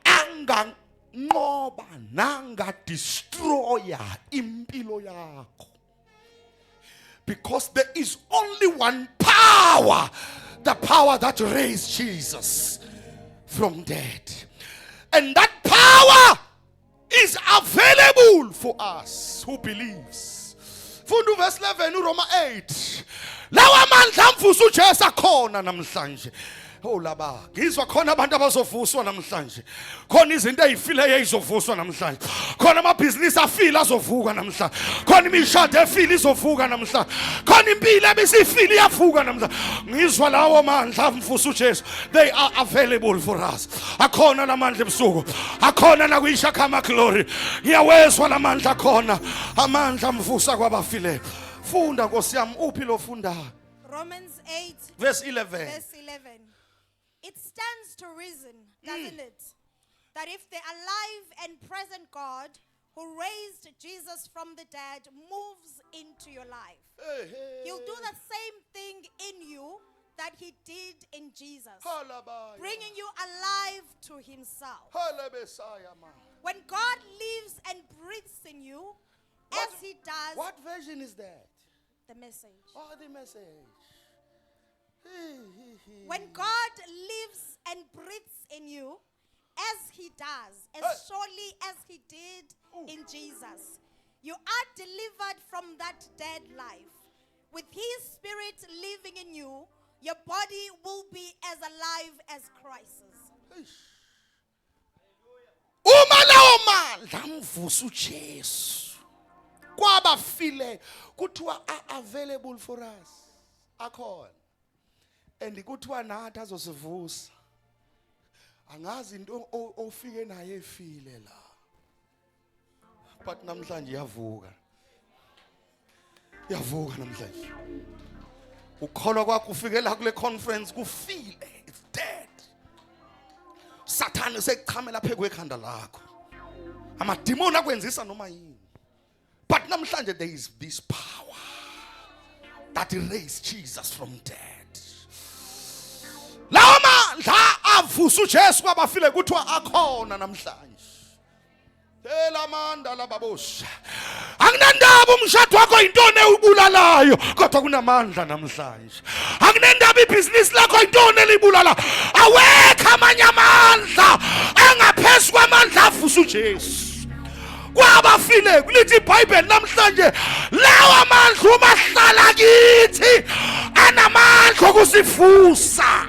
anganqoba nanga destroya impilo yakho. Because there is only one power, the power that raised Jesus from dead. And that power is available for us who believes. Funda uverse 11 uRoma 8. Lawa mandla amvusa uJesu akhona namhlanje. Oh laba, ngizwa khona abantu abazovuswa namhlanje. Khona izinto ezifileyo ezizovuswa namhlanje. Khona amabhizinisi afile azovuka namhlanje. Khona imishado efile izovuka namhlanje. Khona impilo ebisifile iyavuka namhlanje. Ngizwa lawo mandla amvusa uJesu. They are available for us. Akhona lamandla ebusuku. Akhona na kuyishakama glory. Ngiyawezwa lamandla khona. Amandla amvusa kwabafileyo. Funda Nkosi yami uphi lo fundayo? Romans 8, Verse 11. verse 11. It stands to reason, doesn't it, that if the alive and present God who raised Jesus from the dead moves into your life, he'll do the same thing in you that he did in Jesus, bringing you alive to himself. When God lives and breathes in you, as he does, What version is that? the message. Oh, the message. When God lives and breathes in you, as he does, as surely as he did in Jesus, you are delivered from that dead life. With his spirit living in you, your body will be as alive as Christ's. Uma lawo mandla amvusa uJesu kwabafile kuthiwa are available for us. Akhona. And kuthiwa nathi azosivusa. Angazi into ofike naye efile la. But namhlanje yavuka. Yavuka namhlanje. Ukholwa kwakho ufikela kule conference kufile. It's dead. Satan usekuchamela phezu kwekhanda lakho. Amadimoni akwenzisa noma yini. But namhlanje there is this power that raised Jesus from dead. Lawa mandla avusa uJesu kwabafile kuthiwa akhona namhlanje. Elamanda lababosha. Akunandaba umshado wakho intone ubulalayo kodwa kunamandla namhlanje. Akunandaba ibhizinisi lakho intone libulala. Awekho amanye amandla angaphezulu kwamandla avusa uJesu. Kwabafile kulithi iBhayibheli namhlanje lawa amandla umahlala kithi anamandla okusivusa.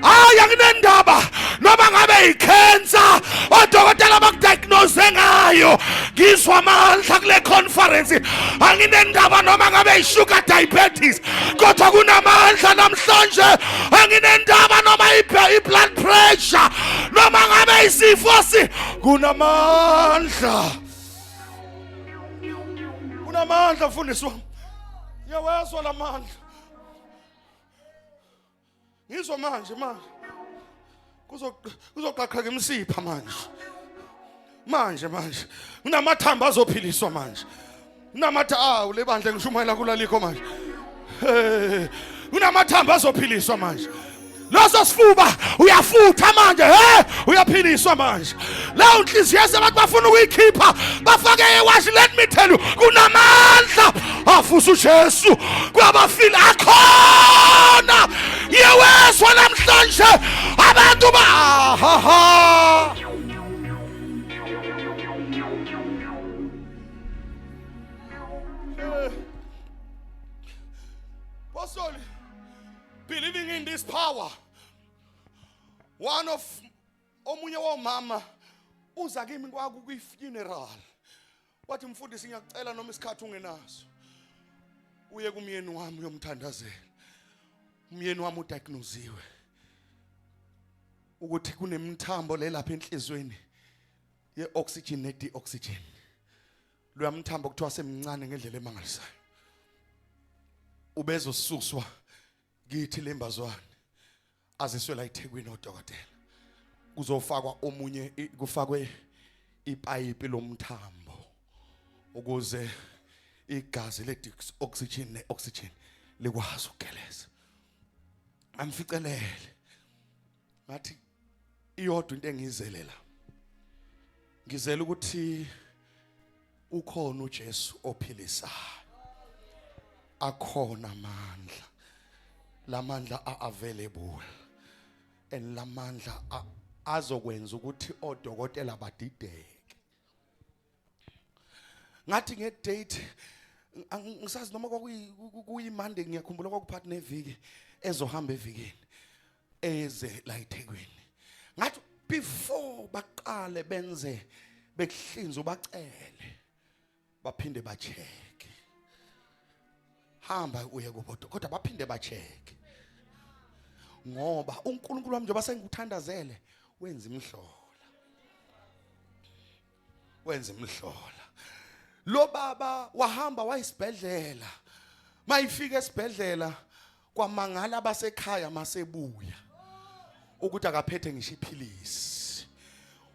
Akunendaba noma ngabe icancer odokotela bakudiagnose ngayo ngizwa amandla kule conference. Anginendaba noma ngabe isugar diabetes kodwa kunamandla namhlanje. Anginendaba noma blood pressure noma ngabe isifo kunamandla. Kunamandla mfundisi wami. Yawezwa lamandla. Ngizwa manje kuzoqhaqha ngemsipha manje unamathambo azophiliswa manje lebandla ngishumayela kulalikho manje unamathambo azophiliswa manje loso sifuba uyafutha manje uyaphiliswa manje la unhliziyo yabantu bafuna ukuyikhipha bafake ewashi. Let me tell you kunamandla avusa uJesu kwabafile akhona. Yewezwa namhlanje abantu Apostle, believing in this power. One of omunye womama uza kimi kwaku kwi-funeral. Wathi mfundisi ngiyacela noma isikhathi ungenaso. Uye kumyeni wami uyomthandazela. Umyeni wami udiagnosiwe ukuthi kunemthambo lelapha enhlizweni ye-oxygen ne-deoxygen. Lo mthambo kuthiwa semncane ngendlela emangalisayo. Ubezosuswa kithi lembazwane aziswe la eThekwini odokotela. Kuzofakwa omunye kufakwe ipayipi lomthambo ukuze igazi le-oxygen ne-oxygen likwazi ukugeleza. Amficelele ngathi iyodwa into engizelela. Ngizela ukuthi ukhona uJesu ophilisayo. Akhona amandla. Lamandla are available. And lamandla azokwenza ukuthi odokotela badideke. ngathi ngedate ngisazi noma kuyimande ngiyakhumbula kwakuphathi neviki ezohamba evikini eze la eThekwini ngathi before baqale benze bekuhlinza ubacele baphinde bacheck hamba uye kubo kodwa baphinde bacheck ngoba uNkulunkulu wami njengoba sengikuthandazele wenza imhlola lo baba wahamba wayisibhedlela mayifika esibhedlela kwamangala abasekhaya masebuya ukuthi akaphethe ngisho iphilisi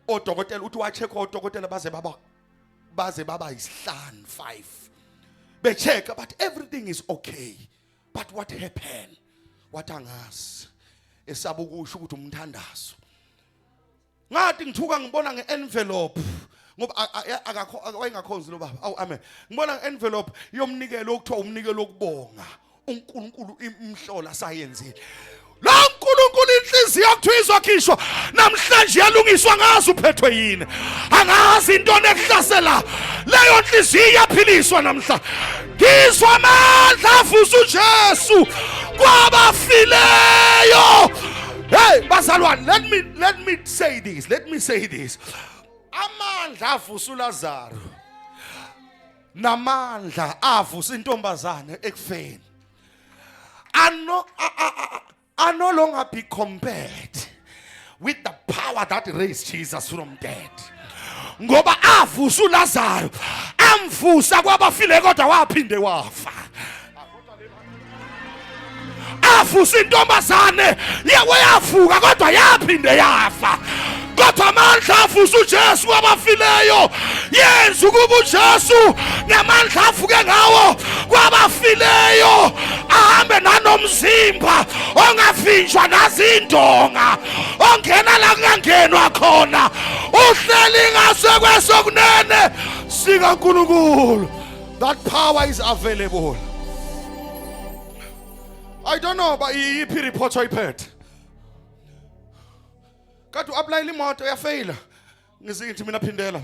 odokotela uthi wacheck odokotela baze baba isihlanu 5 becheck but everything is okay but what happened watangazi esabukusho ukuthi umthandazo ngathi ngithuka ngibona ngeenvelope ngoba wayengakhonzi lo baba awu amen ngibona ngeenvelope yomnikelo okuthiwa umnikelo okubonga uNkulunkulu imhlola sayenzile lo uNkulunkulu inhliziyo yakuthiwa izokhishwa namhlanje yalungiswa ngazi uphethwe yini angazi into ekuhlasela leyo inhliziyo yaphiliswa namhlanje ngizwa amandla avusa uJesu kwabafileyo. Hey bazalwane, let me say this amandla avusa uLazaro namandla avusa intombazane ekufeni are no longer be compared with the power that raised Jesus from dead. Ngoba avusa uLazaro amvusa kwabafile kodwa waphinde wafa. Avusa intombazane yavuka kodwa yaphinde yafa. Kodwa amandla avusa uJesu kwabafileyo yenza ukuba uJesu namandla avuke ngawo kwabafileyo ahambe nanomzimba ongavinjwa nazindonga ongena la kungangenwa khona uhleli ngasekwesokunene sikaNkulunkulu. That power is available. I don't know but iyiphi report oyiphethe kade uapplyile imoto yafeyila ngizithi mina phindela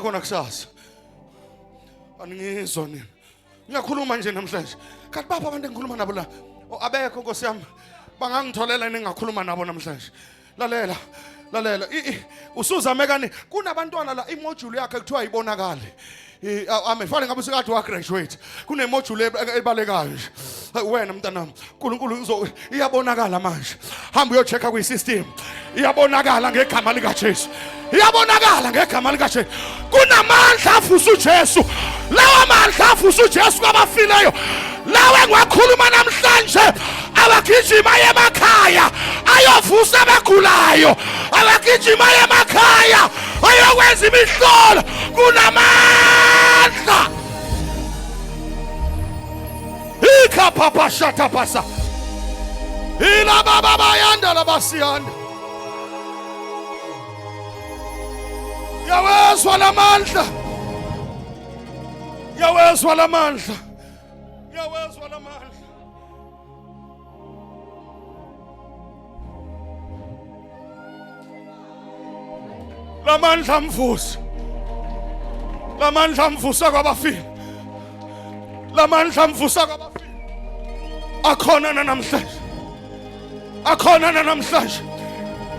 khona kusasa aningizwa nini ngiyakhuluma nje namhlanje kade bapha abantu engikhuluma nabo la abekho Nkosi yami bangangitholela ningakhuluma nabo namhlanje lalela usuzame kani kunabantwana la imodule yakhe kuthiwa ayibonakale amefane ngabe sekade wa graduate kunemodule ebalekayo nje wena mntanami uNkulunkulu iyabonakala manje hamba uyochecka kwi-system iyabonakala ngegama lika Jesu kunamandla avusa uJesu lawa mandla avusa uJesu kwabafileyo lawe ngiwakhuluma namhlanje abagijima emakhaya ayovusa abagulayo abagijima emakhaya ayokwenza imihlolo kunamandla ikapapa shatapasa ila baba bayanda labasiyanda yawezwa lamandla lamandla mvusa kwabafile akhona namhlanje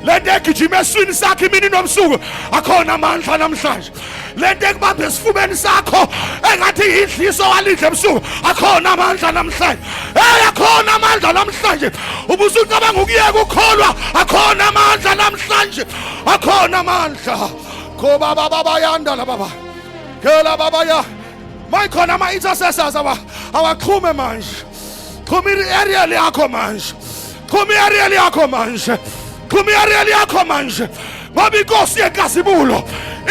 lento egijima eswini sakhe imini nomsuku akhona amandla namhlanje lento ekubamba esifubeni sakho engathi yidliso walidla ebusuku akhona amandla namhlanje akhona amandla namhlanje ubusucabanga ukuyeka ukukholwa akhona amandla namhlanje ngoba baba bayanda la baba kela baba ya mayikhona ama intercessors awaqhume manje qhuma i-area yakho manje ngoba inkosi yenkazimulo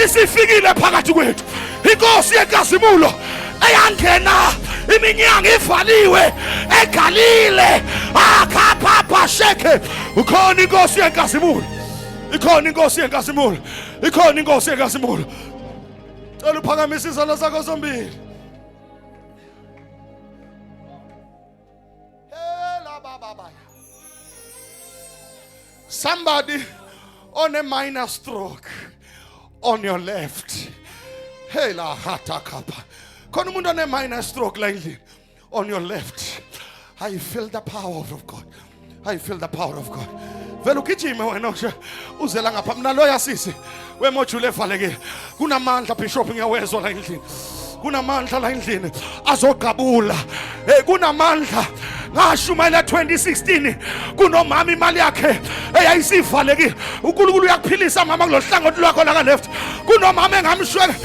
isifikile phakathi kwethu inkosi yenkazimulo eyangena iminyango ivaliwe egalile akaphapha sheke ukhona inkosi yenkazimulo cela uphakamise izandla zakho zombili. Somebody on a minor stroke on your left. Hey la hata kapa. Khona umuntu one minor stroke la endlini. On your left. I feel the power of God. I feel the power of God. Vele ugijime wena nje uzela ngapha mina loya sisi wemojule evalekile. Kunamandla bishop ngiyawezwa la endlini. Kunamandla la endlini azogqabula. Kunamandla ngashumayela 2016 kunomama imali yakhe eyayisivalekile. uNkulunkulu uyakuphilisa mama kulohlangothi lwakho la left. Kunomama engamshwela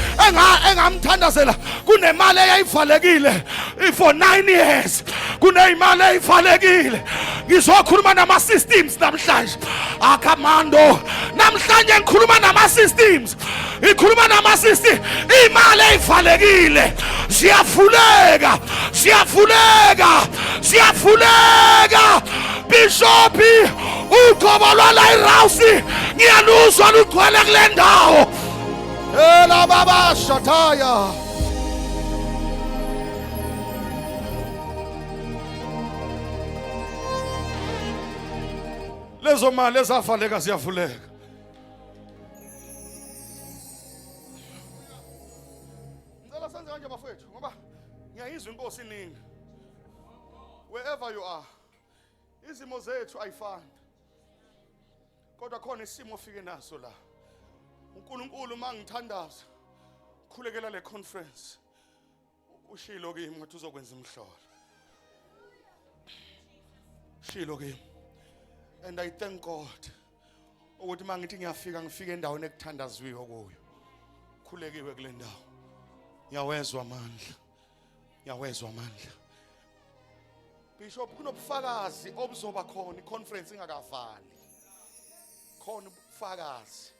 engamthandazela kunemali eyayivalekile for 9 years. Kunemali eyivalekile. Ngizokhuluma nama systems namhlanje. Akamando namhlanje ngikhuluma nama systems. Ngikhuluma nama systems. Imali eyivalekile siyavuleka. Bishop ugobo lwala iRausi ngiyaluzwa lugcwele kule ndawo. Ela baba shataya. Lezo mali ezavaleka ziyavuleka. Ngicela senze kanje bafowethu ngoba ngiyayizwa inkosi iningi. Wherever you are, izimo zethu ayifani. Kodwa khona isimo ofike naso la. uNkulunkulu mangithandaza khulekela le conference. Ushilo kimi ukuthi uzokwenza imhlolo. Shilo kimi. And I thank God ukuthi mangithi ngifike endaweni ekuthandaziwe kuyo. Khulekiwe kule ndawo. Ngiyawezwa amandla. Bishop kunobufakazi obuzoba khona iconference ingakavali. Khona ubufakazi.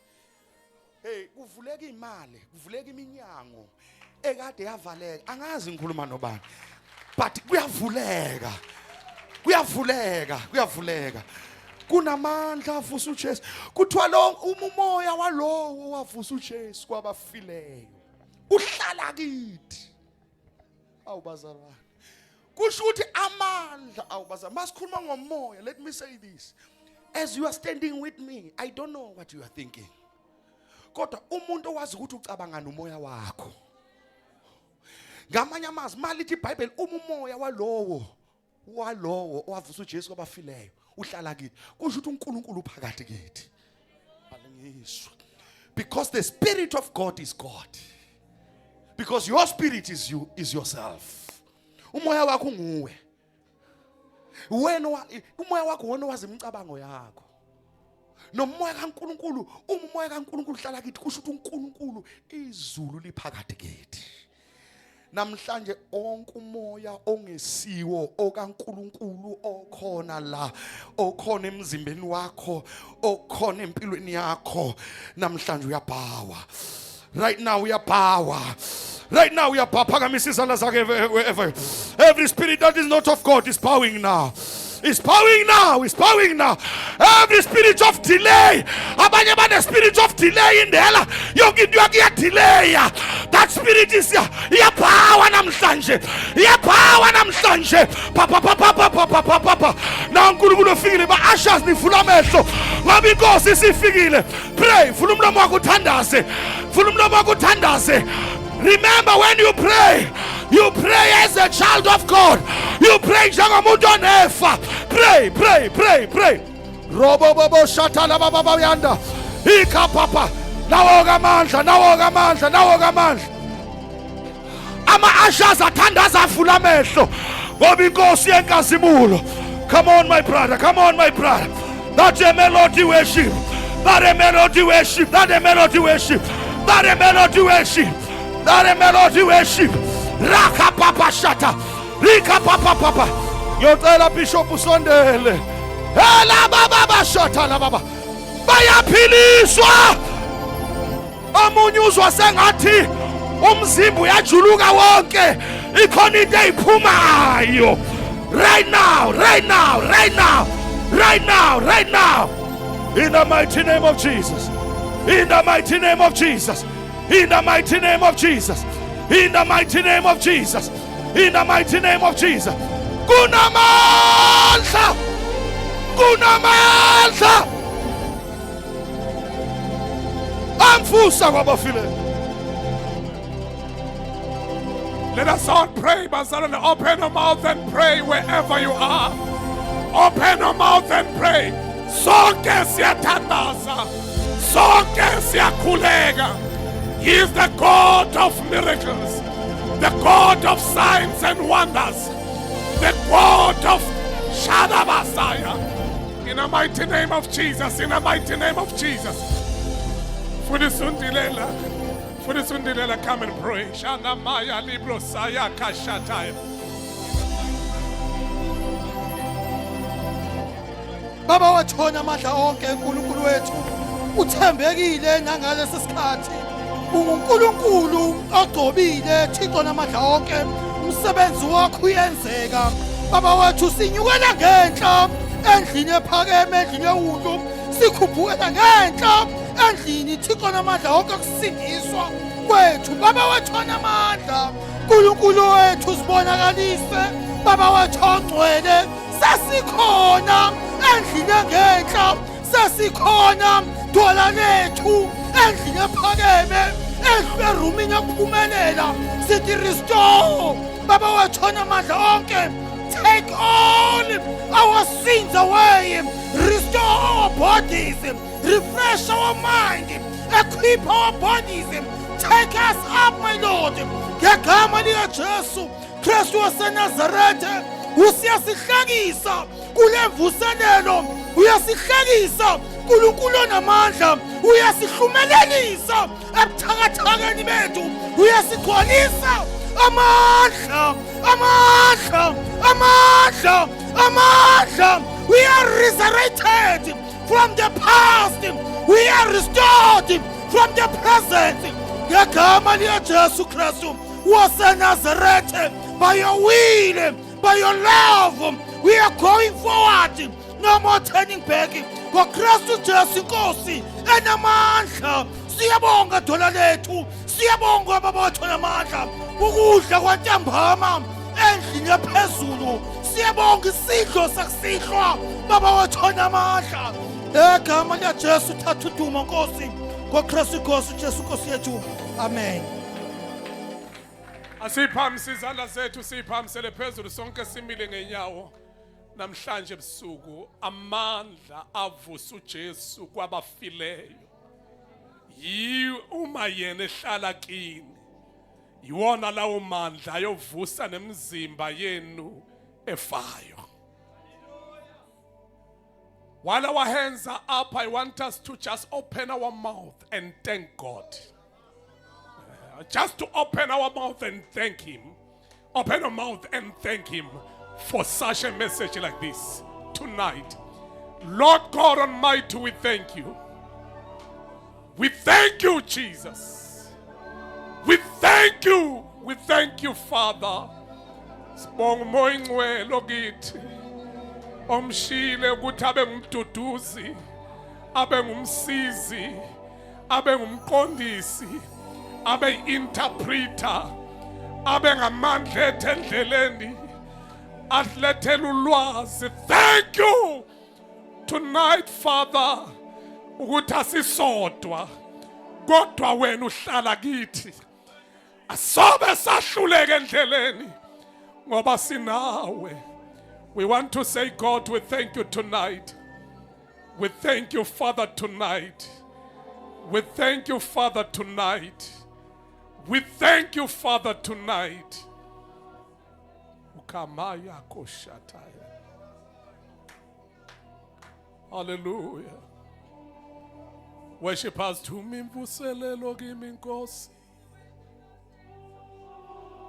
Hey, kuvuleka imali, kuvuleka iminyango ekade yavaleka. Angazi ngikhuluma nobani. But kuyavuleka. Kunamandla avusa uJesu. Kuthiwa lo umoya walowo wavusa uJesu kwabafileyo. Uhlala kithi. Awubazalwane. Kusho ukuthi amandla awubazalwane. Masikhuluma ngomoya, let me say this. As you are standing with me, I don't know what you are thinking. Kodwa umuntu owazi ukuthi ucabanga nomoya wakho. Ngamanye amazwi malithi iBhayibheli umoya walowo owavusa uJesu kwabafileyo uhlala kithi. Kusho ukuthi uNkulunkulu uphakathi kithi. Alingisho. Because the Spirit of God is God. Because your spirit is yourself. Umoya wakho nguwe. Wena umoya wakho wona wazi imicabango yakho. Nomoya kaNkulunkulu, umoya kaNkulunkulu uhlala kithi kusho ukuthi uNkulunkulu izulu liphakathi kithi. Namhlanje onke umoya ongesiwo okaNkulunkulu okhona la, okhona emzimbeni wakho, okhona empilweni yakho, namhlanje uyabhawa. Right now we are power. Phakamisa izandla zakhe wherever. Every spirit that is not of God is bowing now. It's bowing now. Every spirit of delay. Abanye bane spirit of delay in there. Yonke into yakhe delay. That spirit is power namhlanje. Papa. Na uNkulunkulu ufikile ba ushers nivula amehlo. Ngoba inkosi isifikile. Pray, vula umlomo wakho uthandaze. Remember, when you pray as a child of God. You pray njengomuntu onefa. Pray. Robo bobo shatala baba yanda. Ika papa. Nawo kamandla. Ama ashas athandaza avula amehlo. Ngoba inkosi yenkazimulo. Come on my brother. That's a melody worship. That a melody worship. Raka papa shata. Rika papa. Yotela bishop usondele. Ela baba shata la baba. Bayaphiliswa. Amunyuzwa sengathi umzimba uyajuluka wonke. Ikhona into eyiphumayo. Right now. In the mighty name of Jesus. Kunamandla. Amfusa kwabafile. Let us all pray, Bazalwane. Open your mouth and pray wherever you are. Open your mouth and pray. Sonke siyathandaza. Sonke siyakhuleka. He is the God of miracles, the God of signs and wonders, the God of Shadabasaya. In the mighty name of Jesus, in the mighty name of Jesus. For the Sundilela, come and pray. Shana Maya Libro Saya Kashataya. Baba wathona amandla onke uNkulunkulu wethu uthembekile nangalesi sikhathi uNkulunkulu ogcobile Thixo namandla onke umsebenzi wakho uyenzeka Baba wethu sinyukela ngenhla endlini ephakeme endlini ewuntu sikhuphukela ngenhla endlini Thixo namandla onke kusindiswa kwethu Baba wathona amandla uNkulunkulu wethu sibonakalise Baba wethu ongcwele sasikhona endlini engenhla sasikhona dola lethu endlini ephakeme erumini yokuphumelela sithi restore Baba wathona amandla onke take all our sins away restore our bodies refresh our mind equip our bodies take us up my Lord ngegama likaJesu Kristu waseNazaretha usiyasihlekisa kule mvuselelo uyasihlekisa uNkulunkulu onamandla uyasihlumelelisa ebuthakathakeni bethu uyasigcwalisa amandla amandla amandla amandla we are resurrected from the past we are restored from the present ngegama likaJesu Kristu waseNazaretha by your will by your love we are going forward no more turning back ngoKristu Jesu Nkosi enamandla siyabonga dola lethu siyabonga Baba wathona amandla ukudla kwantambama endlini yaphezulu siyabonga isidlo sakusihlwa Baba wathona amandla egama likaJesu thatha udumo Nkosi ngoKristu Nkosi Jesu Nkosi yethu amen. Asiphambise izandla zethu siphambisele phezulu sonke simile ngenyawo namhlanje ebusuku amandla avusa uJesu kwabafileyo uma yena ehlala kini yiwona lawo mandla ayovusa nemizimba yenu efayo. While our hands are up, I want us to just open our mouth and thank God. Just to open our mouth and thank Him. Open our mouth and thank Him for such a message like this tonight. Lord God Almighty, we thank you. We thank you, Jesus. We thank you. We thank you, Father. Sibonga umoya ingcwele kithi. Omshile ukuthi abe ngumduduzi, abe ngumsizi, abe ngumqondisi, abe interpreter, abe ngamandla ethu endleleni, asilethele ulwazi. Thank you tonight, Father, ukuthi asisodwa kodwa wena uhlala kithi. Asobe sahluleke endleleni ngoba sinawe. We want to say, God, we thank you tonight. We thank you, Father, tonight. We thank you, Father, tonight. We thank you, Father, tonight. Ukamaya koshataya. Hallelujah. Worship us to mimvuselelo kimi Nkosi.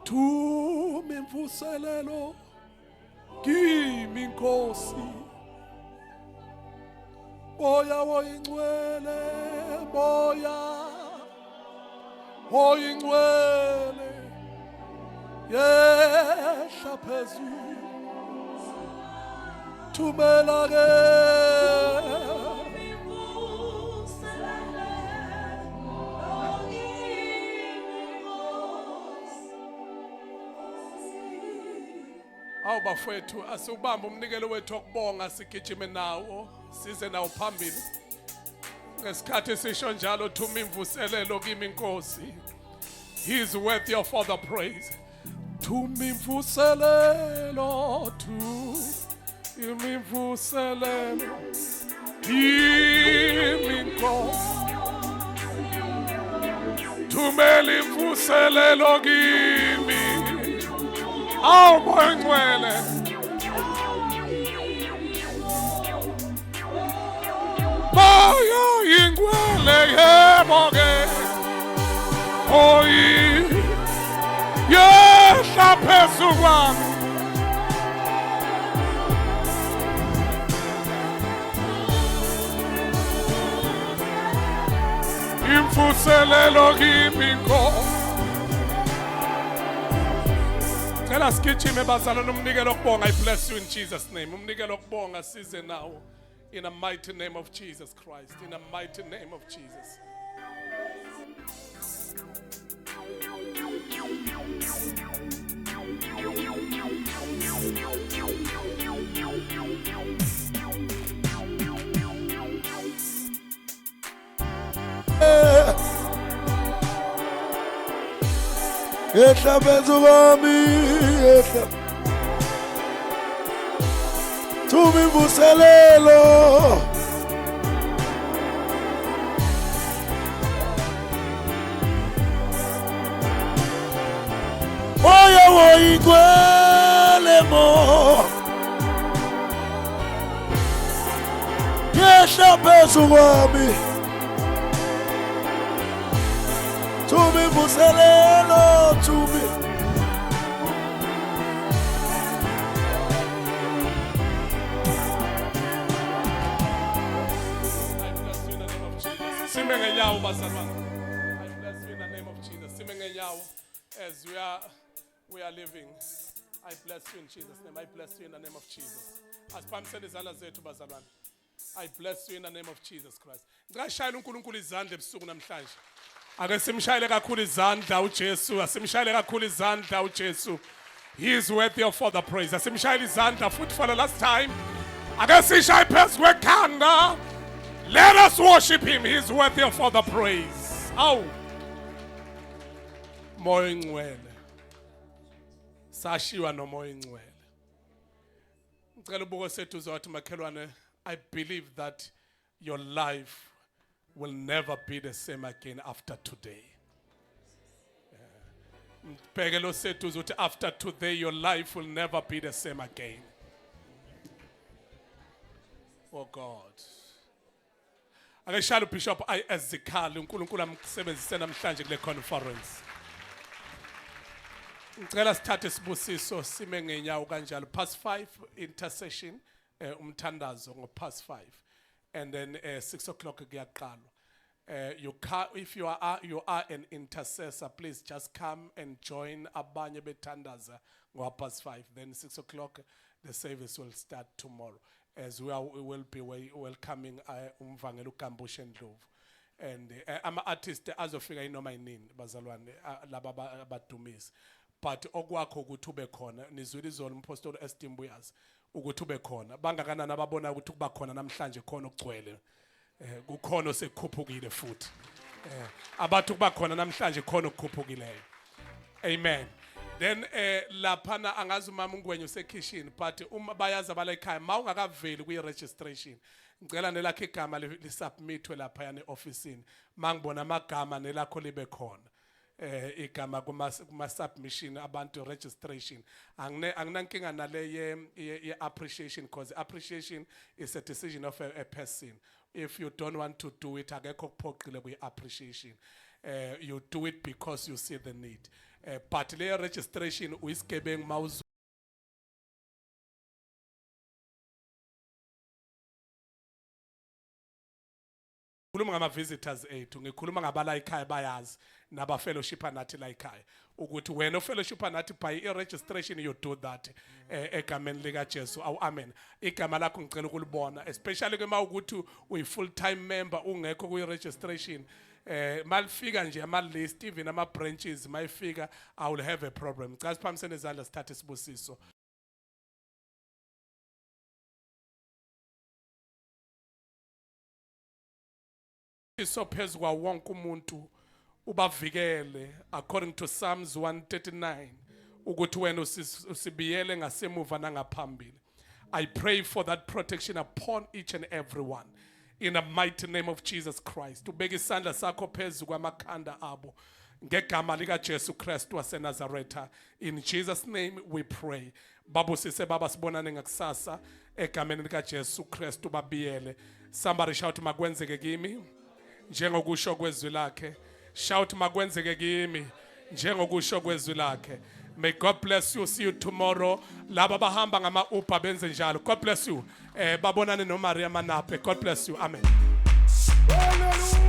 To mimvuselelo kimi Nkosi. Moya oyingcwele, moya oyingcwele, yehla phezulu, thumela ke. Awu bafowethu asubamba umnikelo wethu wokubonga sigijime nawo size nawo phambili ngesikhathi sisho njalo thuma imvuselelo kimi Nkosi. He is worthy of all the praise. Thumi mvuselelo, thumi mvuselelo, yimi Nkosi. Thumeli mvuselelo kimi, awu Moya Ngcwele. Moya Ngcwele yebo ke, oyi yehla phezu kwami. Imvuselelo kimi Nkosi. Cela sigijime bazalwane umnikelo wokubonga. I bless you in Jesus' name. Umnikelo wokubonga size nawo in the mighty name of Jesus Christ. In the mighty name of Jesus. Yehla phezu kwami, yehla. Thumi imvuselelo. Moya Ngcwele mo. Yehla phezu kwami. Thumi imvuselelo, thumi. Sime ngenyawo bazalwane. I bless you in the name of Jesus. Sime ngenyawo as we are living. I bless you in Jesus' name. I bless you in the name of Jesus. Asiphamiseni izandla zethu bazalwane. I bless you in the name of Jesus Christ. Ngashayela uNkulunkulu izandla ebusuku namhlanje. Ake simshayele kakhulu izandla uJesu, asimshayele kakhulu izandla uJesu. He is worthy of all the praise. Asimshayele izandla futhi for the last time. Ake sishaye phezu kwekhanda. Let us worship him. He is worthy of all the praise. Aw. Moya Ngcwele. Sashiwa noMoya Ngcwele. Ngicela ubuko sethu uzothi makhelwane, I believe that your life will never be the same again after today. Pegelo sethu uzothi after today your life will never be the same again. Oh God. Ake shalo Bishop Ezekiel uNkulunkulu amsebenzise namhlanje kule conference. Ngicela sithathe sibusiso sime ngenyawo kanjalo past 5 intercession umthandazo ngo past 5 and then 6 o'clock kuyaqala. If you are an intercessor, please just come and join abanye bethandaza ngo past 5. Then 6 o'clock the service will start tomorrow. As we will be welcoming umvangeli uGambushe Ndlovu and ama-artist azofika inoma inini bazalwane laba abadumisi but okwakho ukuthi ube khona nizwile izolo umpostoli Estimbuyas ukuthi ube khona bangakanani ababona ukuthi kuba khona namhlanje khona okugcwele kukhona osekukhuphukile futhi abathi kuba khona namhlanje khona okukhuphukileyo. Amen. Then laphana angazi umama uNgwenye usekitchen but uma bayazi abala ekhaya mawungakaveli kwi-registration ngicela nelakho igama lisubmithwe lapha yana e-officeini mangibona amagama nelakho libe khona igama kuma submission abantu registration anginankinga nale ye appreciation because appreciation is a decision of a person. If you don't want to do it akekho kuphoqile kwi appreciation you do it because you see the need. But le registration uyisigebengu mawuzu ngikhuluma ngama visitors ethu ngikhuluma ngabala ekhaya bayazi naba fellowship nathi la ekhaya ukuthi wena fellowship nathi by registration you do that egameni lika Jesu. Awu amen. Igama lakho ngicela ukulibona especially kema ukuthi uyi full time member ungekho kwi registration malifika nje ama list even ama branches mayifika I will have a problem. Cha siphamisene izandla sithathe sibusiso. So phezu kwa wonke umuntu ubavikele according to Psalms 139 ukuthi wena usibiyele ngasemuva nangaphambili. I pray for that protection upon each and every one. In the mighty name of Jesus Christ. Ubeke isandla sakho phezu kwamakhanda abo. Ngegama lika Jesu Kristu waseNazaretha. In Jesus' name we pray. Babu sise baba sibonane ngakusasa egameni lika Jesu Kristu babiyele. Somebody shout makwenzeke kimi njengokusho kwezwi lakhe. Shout makwenzeke kimi njengokusho kwezwi lakhe. May God bless you. See you tomorrow. Laba bahamba ngama Uber benze njalo. God bless you. Babonane no Maria Manape. God bless you. Amen. Hallelujah.